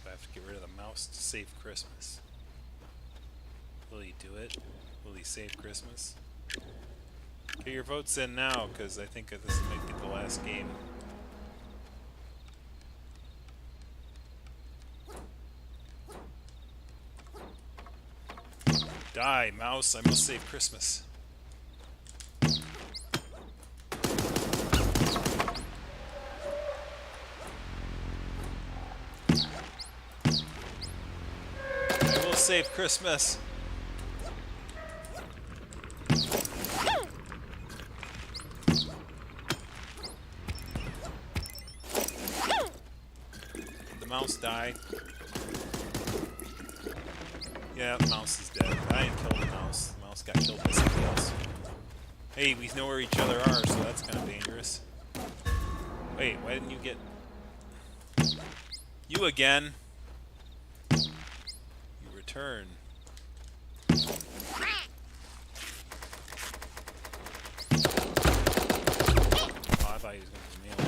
So I have to get rid of the mouse to save Christmas. Will he do it? Will he save Christmas? Get your votes in now, because I think that this might be the last game. Die, mouse! I must save Christmas. I will save Christmas. Mouse die. Yeah, the mouse is dead. I didn't kill the mouse. The mouse got killed by something else. Hey, we know where each other are, so that's kind of dangerous. Wait, why didn't you get... You again! You return. Oh, I thought he was going to be melee.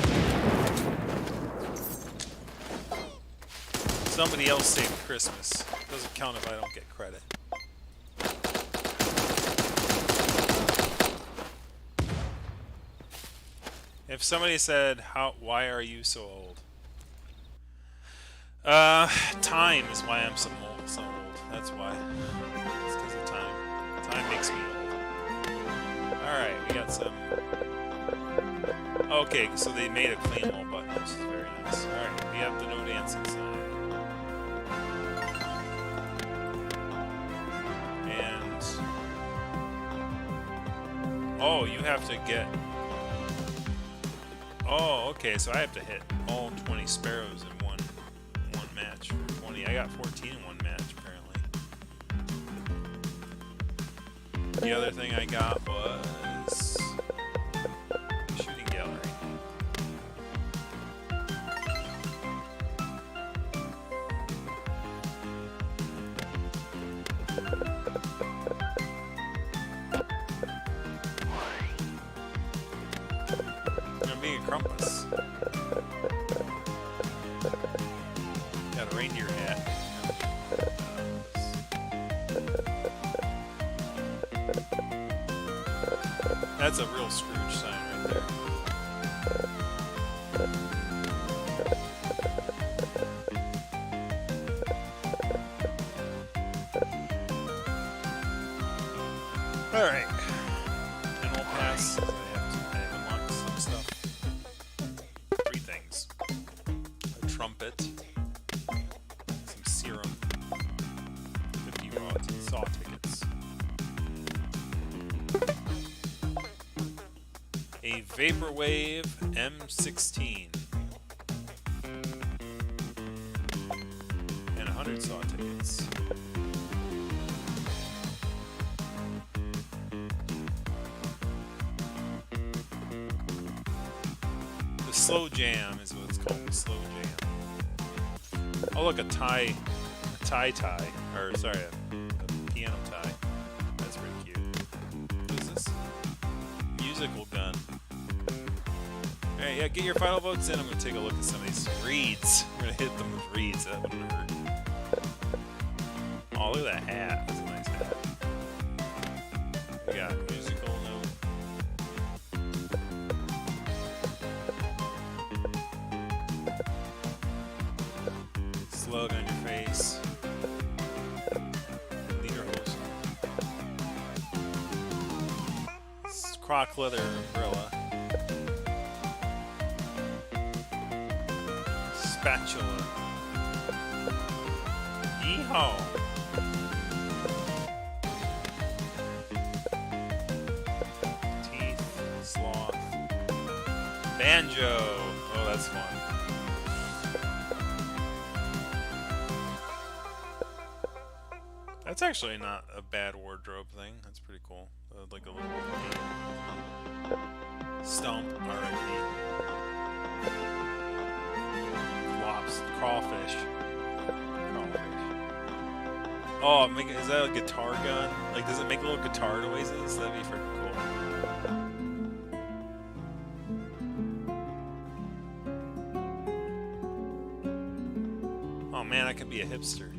Somebody else saved Christmas. Doesn't count if I don't get credit. If somebody said, why are you so old? Time is why I'm so old. That's why. It's because of time. Time makes me old. Alright, we got some... Okay, so they made a clean wall button, which is very nice. Alright, we have the no dancing sign. Oh, you have to get... Oh, okay, so I have to hit all 20 sparrows in one match for 20. I got 14 in one match, apparently. The other thing I got was... the shooting gallery. Crumpus. Got a reindeer hat. That's a real Scrooge sign right there. Alright. Animal pass. I have unlocked some stuff. 3 things. A trumpet. Some serum. 50 raw saw tickets. A Vaporwave M16. And 100 saw tickets. The slow jam is what it's called, the slow jam. Oh look, a tie, or sorry, a piano tie. That's pretty cute. What is this? Musical gun. Alright, yeah, get your final votes in. I'm going to take a look at some of these reeds. We're going to hit them with reeds. That wouldn't hurt. Oh, look at that hat. That's a nice hat. We got musical note. Slug on your face. Lederhosen. Croc leather umbrella. Spatula. Yeehaw. Teeth. Sloth. Banjo. Oh, that's fun. That's actually not a bad wardrobe thing. That's pretty cool. Like a little stump. R.I.P. Crawfish. Oh, is that a guitar gun? Like, does it make little guitar noises? That'd be freaking cool. Oh man, I could be a hipster.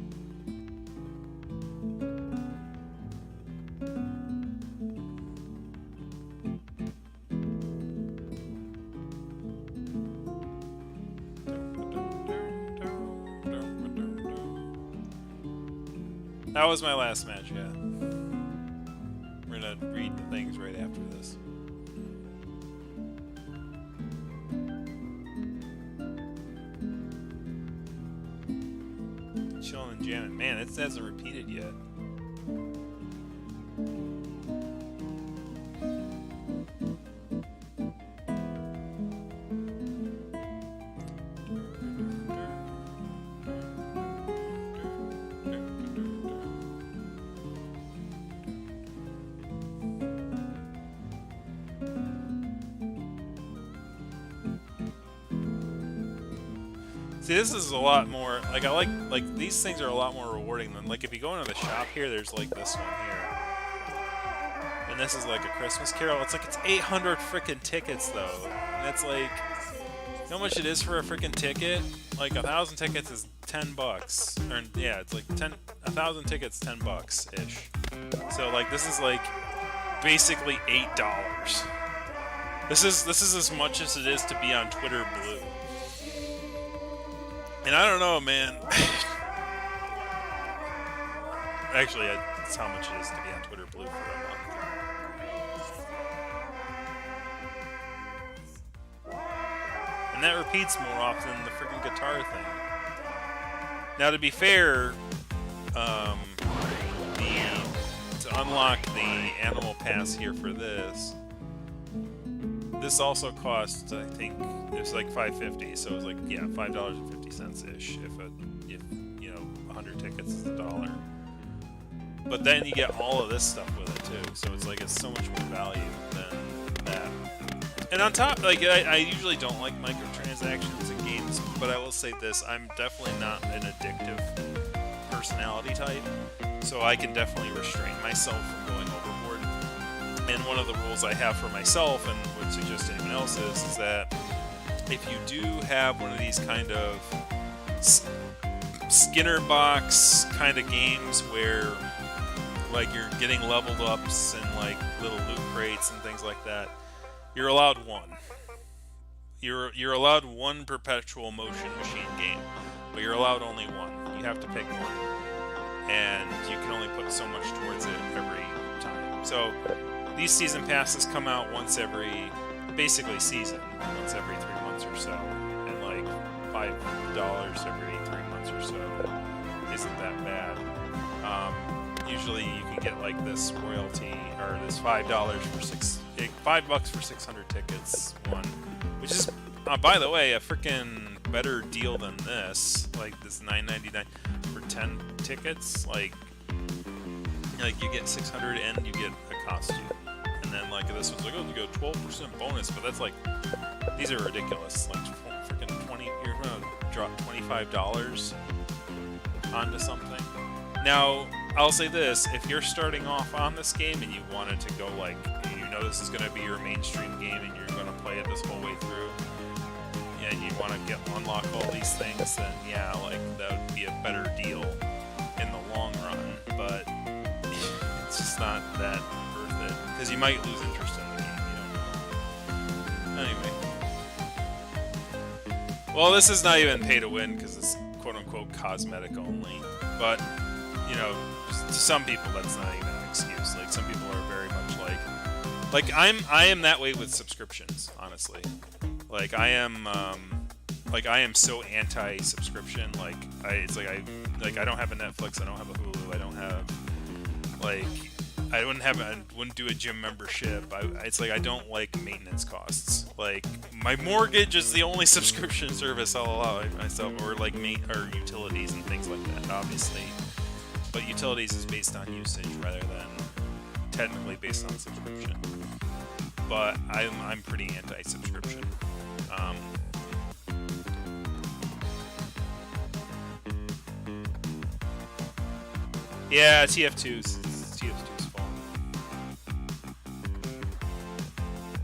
That was my last match, yeah. We're gonna read the things right after this. Chillin' and jamming. Man, it hasn't repeated yet. See, this is a lot more, like, I like, these things are a lot more rewarding than, like, if you go into the shop here, there's, like, this one here. And this is, like, a Christmas Carol. It's, like, it's 800 frickin' tickets, though. And it's, like, you know how much it is for a frickin' ticket? Like, 1,000 tickets is 10 bucks. Or, yeah, it's, like, 1,000 tickets, 10 bucks-ish. So, like, this is, like, basically $8. This is as much as it is to be on Twitter Blue. And I don't know, man. Actually, that's how much it is to be on Twitter Blue for a month. And that repeats more often than the freaking guitar thing. Now, to be fair, to unlock the animal pass here for this also cost, I think, it was like $5.50, so it was like, yeah, $5.50-ish if you know, 100 tickets is $1. But then you get all of this stuff with it too, so it's like it's so much more value than that. And on top, like, I usually don't like microtransactions in games, but I will say this: I'm definitely not an addictive personality type, so I can definitely restrain myself from going overboard. And one of the rules I have for myself, and would suggest to anyone else, is that if you do have one of these kind of Skinner box kind of games where like you're getting leveled ups and like little loot crates and things like that, you're allowed one. You're allowed one perpetual motion machine game, but you're allowed only one. You have to pick one, and you can only put so much towards it every time. So these season passes come out once every, basically season, once every 3 months or so, and like $5 every 3 months or so isn't that bad. Usually you can get like this royalty, or this $5 for 600 tickets one, which is, by the way, a freaking better deal than this. Like this $9.99 for 10 tickets. Like you get 600 and you get a costume. And then like this was like, oh, you get a 12% bonus, but that's like, these are ridiculous. Like freaking 20, you're gonna drop $25 onto something. Now, I'll say this, if you're starting off on this game and you wanted to go like, you know this is going to be your mainstream game and you're going to play it this whole way through, and you want to unlock all these things, then yeah, like that would be a better deal in the long run, but it's just not that worth it, because you might lose interest in the game, you don't know. Anyway. Well, this is not even pay to win, because it's quote-unquote cosmetic only, but you know, to some people that's not even an excuse. Like some people are very much like I am that way with subscriptions, honestly. Like I am so anti-subscription. I don't have a Netflix, I don't have a Hulu, I don't have I wouldn't do a gym membership. It's like I don't like maintenance costs. Like my mortgage is the only subscription service I'll allow myself, or like or utilities and things like that, obviously. But utilities is based on usage rather than technically based on subscription. But I'm pretty anti-subscription. Yeah, TF2's fault.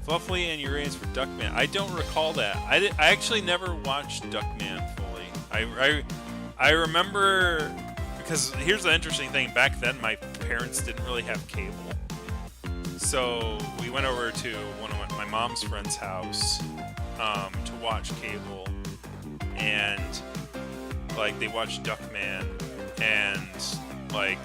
Fluffy and Uranus for Duckman. I don't recall that. I actually never watched Duckman fully. I remember. Because here's the interesting thing, back then my parents didn't really have cable. So we went over to one of my mom's friend's house to watch cable. And like they watched Duckman, and like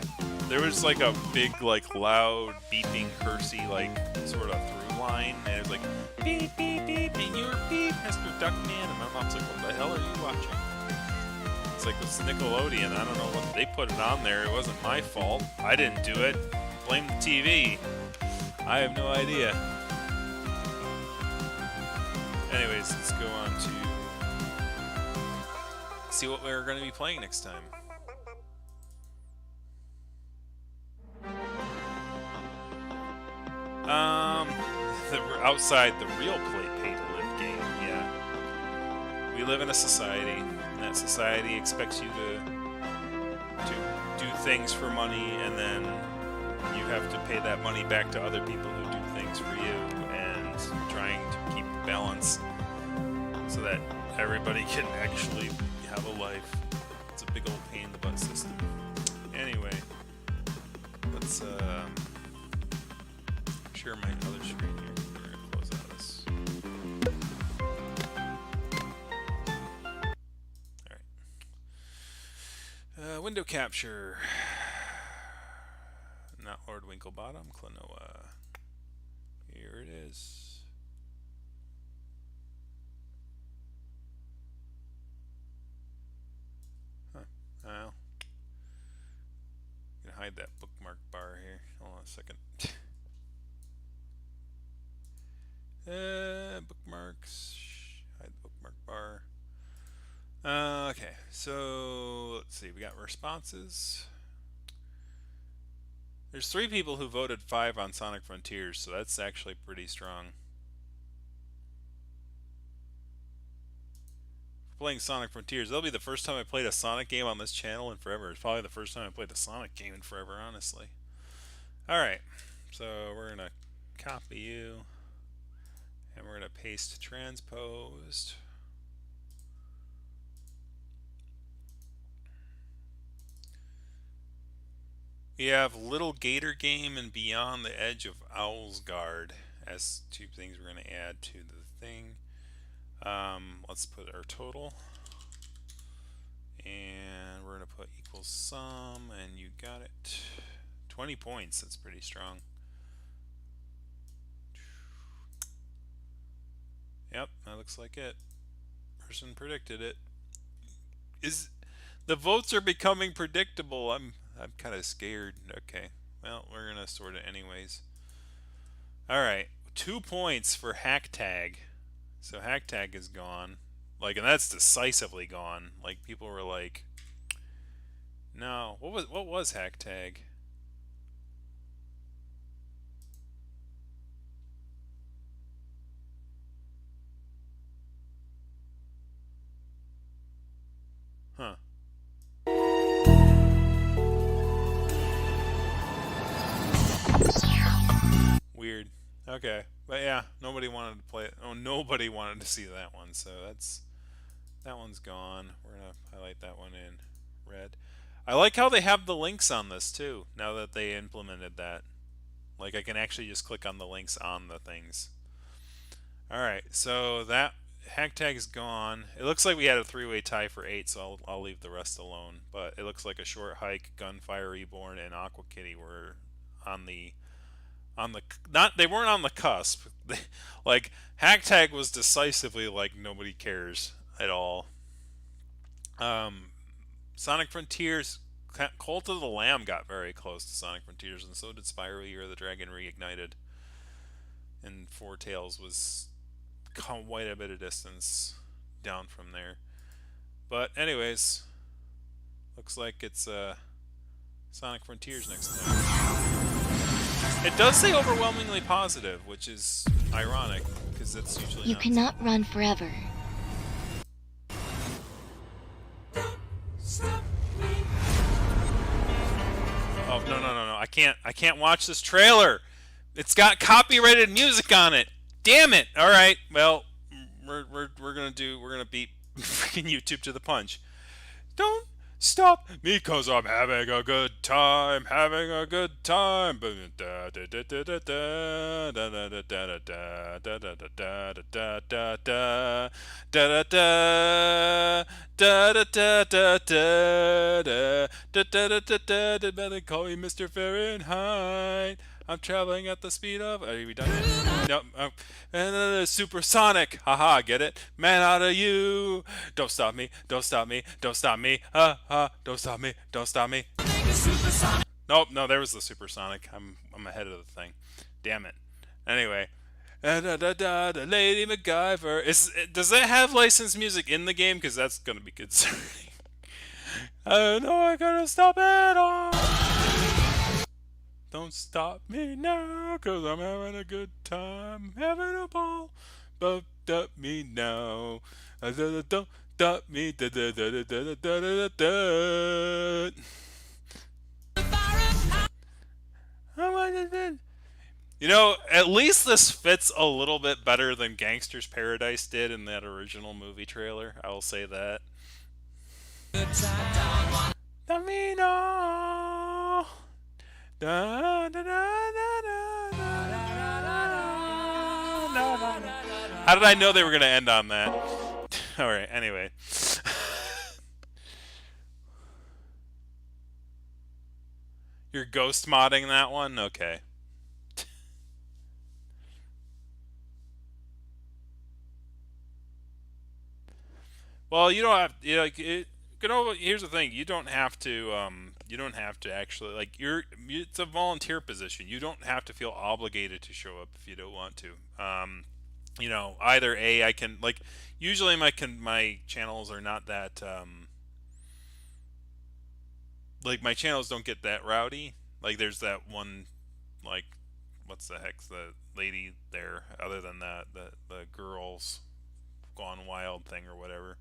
there was like a big like loud beeping cursey like sort of through line, and it was like beep beep beep and you're beep Mr. Duckman, and my mom's like, what the hell are you watching? It's like this Nickelodeon, I don't know what they put it on there. It wasn't my fault. I didn't do it. Blame the TV. I have no idea. Anyways, let's go on to see what we're going to be playing next time. Outside the real pay-to-live game, yeah. We live in a society, and that society expects you to do things for money, and then you have to pay that money back to other people who do things for you, and trying to keep the balance so that everybody can actually have a life. It's a big old pain in the butt system. Anyway, let's share my other screen here. We're gonna close out of this. Alright. Window capture. Not Lord Winklebottom, Klonoa. Here it is. Huh. Well. I'm gonna hide that bookmark bar here. Hold on a second. Bookmarks. Hide the bookmark bar. Okay, so let's see. We got responses. There's 3 people who voted 5 on Sonic Frontiers, so that's actually pretty strong. Playing Sonic Frontiers. That'll be the first time I played a Sonic game on this channel in forever. It's probably the first time I played a Sonic game in forever, honestly. Alright, so we're going to copy you, and we're going to paste transposed. We have Little Gator Game and Beyond the Edge of Owl's Guard as two things we're going to add to the thing. Let's put our total. And we're going to put equals sum, and you got it. 20 points, that's pretty strong. Yep, that looks like it. Person predicted it. The votes are becoming predictable. I'm kind of scared. Okay, well, we're gonna sort it anyways. All right, 2 points for hack tag. So hack tag is gone. Like, and that's decisively gone. Like, people were like, no. What was hack tag? Huh. Weird. Okay. But yeah, nobody wanted to play it. Oh, nobody wanted to see that one. So that one's gone. We're going to highlight that one in red. I like how they have the links on this too, now that they implemented that. Like, I can actually just click on the links on the things. Alright, so that hack tag's gone. It looks like we had a three-way tie for 8, so I'll leave the rest alone. But it looks like a short hike, Gunfire Reborn, and Aqua Kitty were on the not they weren't on the cusp. Like, hack tag was decisively like nobody cares at all. Sonic Frontiers, Cult of the Lamb got very close to Sonic Frontiers, and so did Spyro Year of the Dragon Reignited. And Four Tails was quite a bit of distance down from there. But anyways, looks like it's Sonic Frontiers next time. It does say overwhelmingly positive, which is ironic because that's usually you cannot run forever. Oh, no. I can't watch this trailer. It's got copyrighted music on it. Damn it. All right. Well, we're going to beat freaking YouTube to the punch. Don't stop me, 'cause I'm having a good time, having a good time. Better call me Mr. Fahrenheit. I'm traveling at the speed of... Are we done yet? Nope. And supersonic. Haha, get it? Man out of you. Don't stop me. Don't stop me. Don't stop me. Don't stop me. Don't stop me. Nope, no, there was the supersonic. I'm ahead of the thing. Damn it. Anyway. Lady MacGyver. Does that have licensed music in the game? Because that's going to be concerning. I know I gotta stop it all. Don't stop me now, 'cause I'm having a good time, having a ball. But stop me now. Don't stop me. You know, at least this fits a little bit better than Gangster's Paradise did in that original movie trailer. I will say that. Let me know. How did I know they were going to end on that? Alright, anyway. You're ghost modding that one? Okay. Well, you don't have, here's the thing, you don't have to actually, like, it's a volunteer position. You don't have to feel obligated to show up if you don't want to. Either I can, like, usually my channels are not that, like, my channels don't get that rowdy. Like, there's that one, like, what's the heck's the lady there, other than that, the girls gone wild thing or whatever.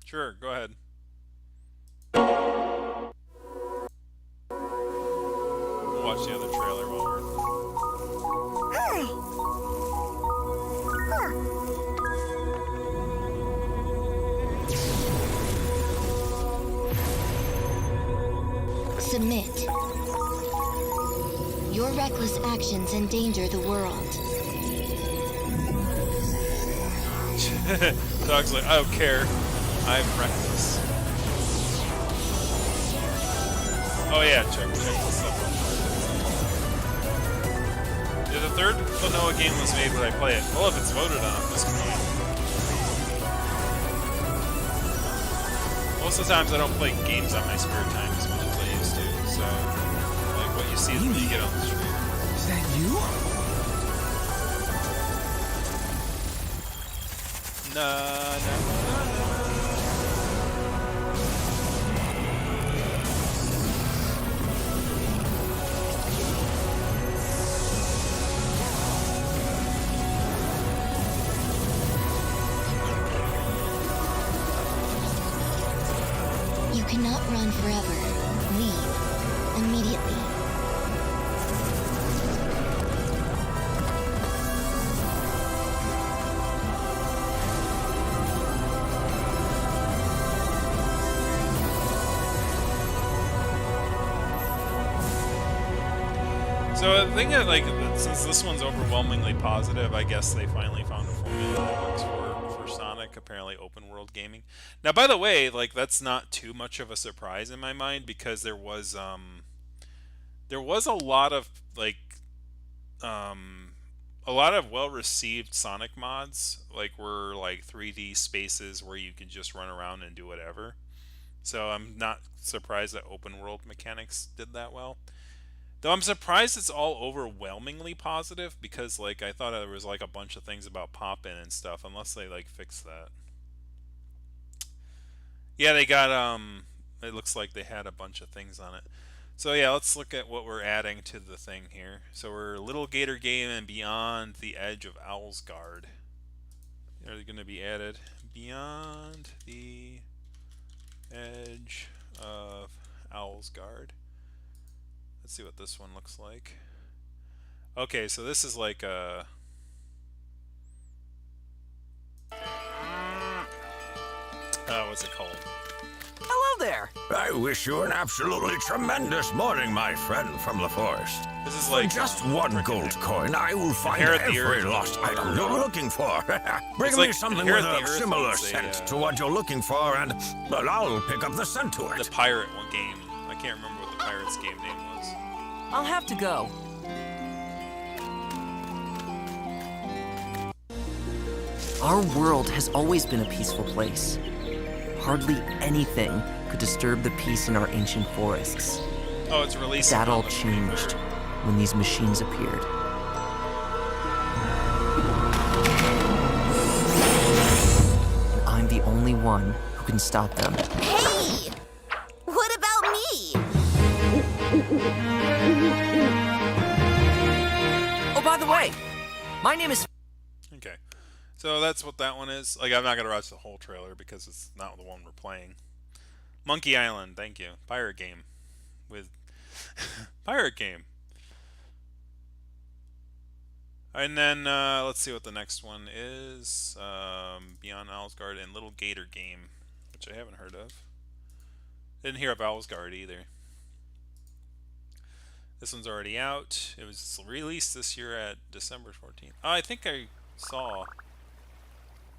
Sure, go ahead. We'll watch watch the other trailer while we're... Submit. Your reckless actions endanger the world. Dog's like, I don't care. I'm reckless. Oh yeah, check this up. Yeah, the third Klonoa game was made, would I play it? Well, if it's voted on at this point. Most of the times I don't play games on my spare time as much as I used to, so like what you see is what you get on the stream. Is that you? You cannot run forever. Leave. Immediately. So I think that, like, since this one's overwhelmingly positive, I guess they finally found a formula that works for Sonic, apparently open world gaming. Now, by the way, like, that's not too much of a surprise in my mind, because there was a lot of, like, a lot of well-received Sonic mods, like, were, like, 3D spaces where you could just run around and do whatever. So I'm not surprised that open world mechanics did that well. Though I'm surprised it's all overwhelmingly positive, because, like, I thought there was, like, a bunch of things about pop-in and stuff, unless they, like, fix that. Yeah, they got, it looks like they had a bunch of things on it. So, yeah, let's look at what we're adding to the thing here. So we're Little Gator Game and Beyond the Edge of Owl's Guard. They're going to be added. Beyond the Edge of Owl's Guard. Let's see what this one looks like. Okay, so this is like a... what's it called? Hello there. I wish you an absolutely tremendous morning, my friend from the forest. This is like... For just one gold coin, I will find Inherit the every Earth lost or- item you're looking for. Bring It's me like something Inherit with the a Earth similar one's a, scent to what you're looking for, and well, I'll pick up the scent to The it. pirate one game. I can't remember what the pirate's game name was. I'll have to go. Our world has always been a peaceful place. Hardly anything could disturb the peace in our ancient forests. Oh, it's releasing. That all on the changed 23rd. when these machines appeared. And I'm the only one who can stop them. Hey! What about me? Oh, by the way, my name is... Okay. So that's what that one is. Like, I'm not going to watch the whole trailer because it's not the one we're playing. Monkey Island, thank you. Pirate game. With... Pirate game. And then, let's see what the next one is. Beyond Owl's Guard and Little Gator Game, which I haven't heard of. Didn't hear of Owl's Guard either. This one's already out. It was released this year at December 14th. Oh, I think I saw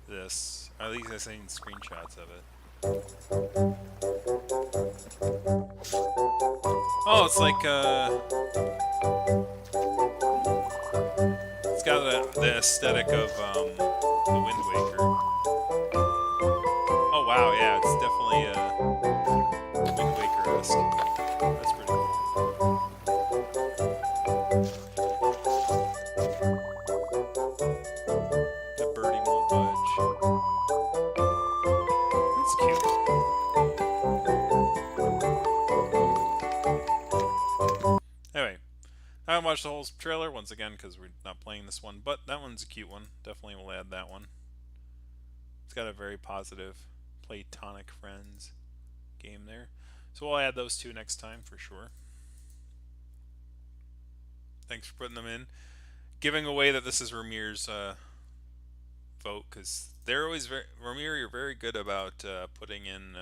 this. Or at least I've seen screenshots of it. Oh, it's like it's got the aesthetic of the Wind Waker. Oh wow, yeah, it's definitely Wind Waker-esque. That's pretty cool. The birdie won't budge. That's cute. Anyway, I haven't watched the whole trailer once again because we're not playing this one, but that one's a cute one. Definitely will add that one. It's got a very positive Platonic Friends game there. So we'll add those two next time for sure. Thanks for putting them in. Giving away that this is Ramir's vote, because they're always Ramir, you're very good about putting in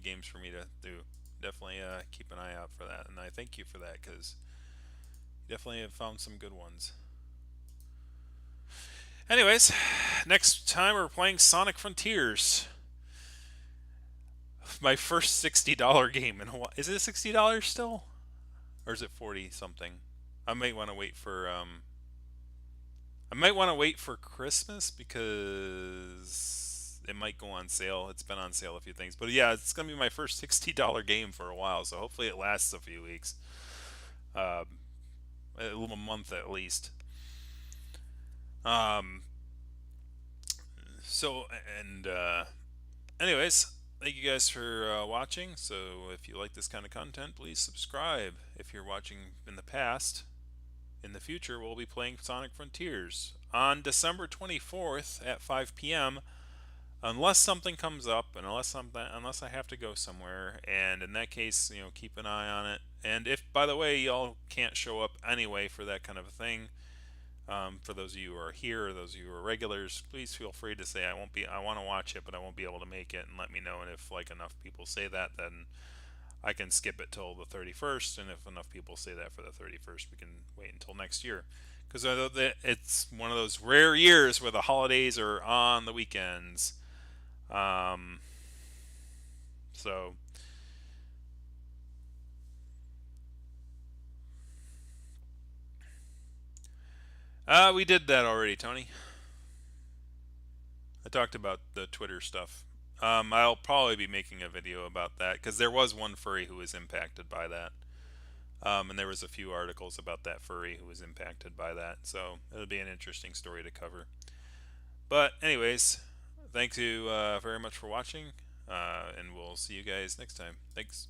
games for me to do. Definitely keep an eye out for that, and I thank you for that, because you definitely have found some good ones. Anyways, next time we're playing Sonic Frontiers. My first $60 game in a while. Is it $60 still? Or is it 40 something? I might want to wait for Christmas, because it might go on sale. It's been on sale a few things. But yeah, it's going to be my first $60 game for a while, so hopefully it lasts a few weeks. A little month at least. Anyways, thank you guys for watching. So if you like this kind of content, please subscribe. If you're watching in the past, in the future, we'll be playing Sonic Frontiers on December 24th at 5 p.m. Unless something comes up, and unless I have to go somewhere, and in that case, keep an eye on it. And if, by the way, y'all can't show up anyway for that kind of a thing, for those of you who are here, or those of you who are regulars, please feel free to say I want to watch it, but I won't be able to make it, and let me know. And if enough people say that, then I can skip it till the 31st. And if enough people say that for the 31st, we can wait until next year. Because it's one of those rare years where the holidays are on the weekends. So we did that already, Tony. I talked about the Twitter stuff. I'll probably be making a video about that, because there was one furry who was impacted by that. And there was a few articles about that furry who was impacted by that. So it'll be an interesting story to cover. But anyways, thank you very much for watching. And we'll see you guys next time. Thanks.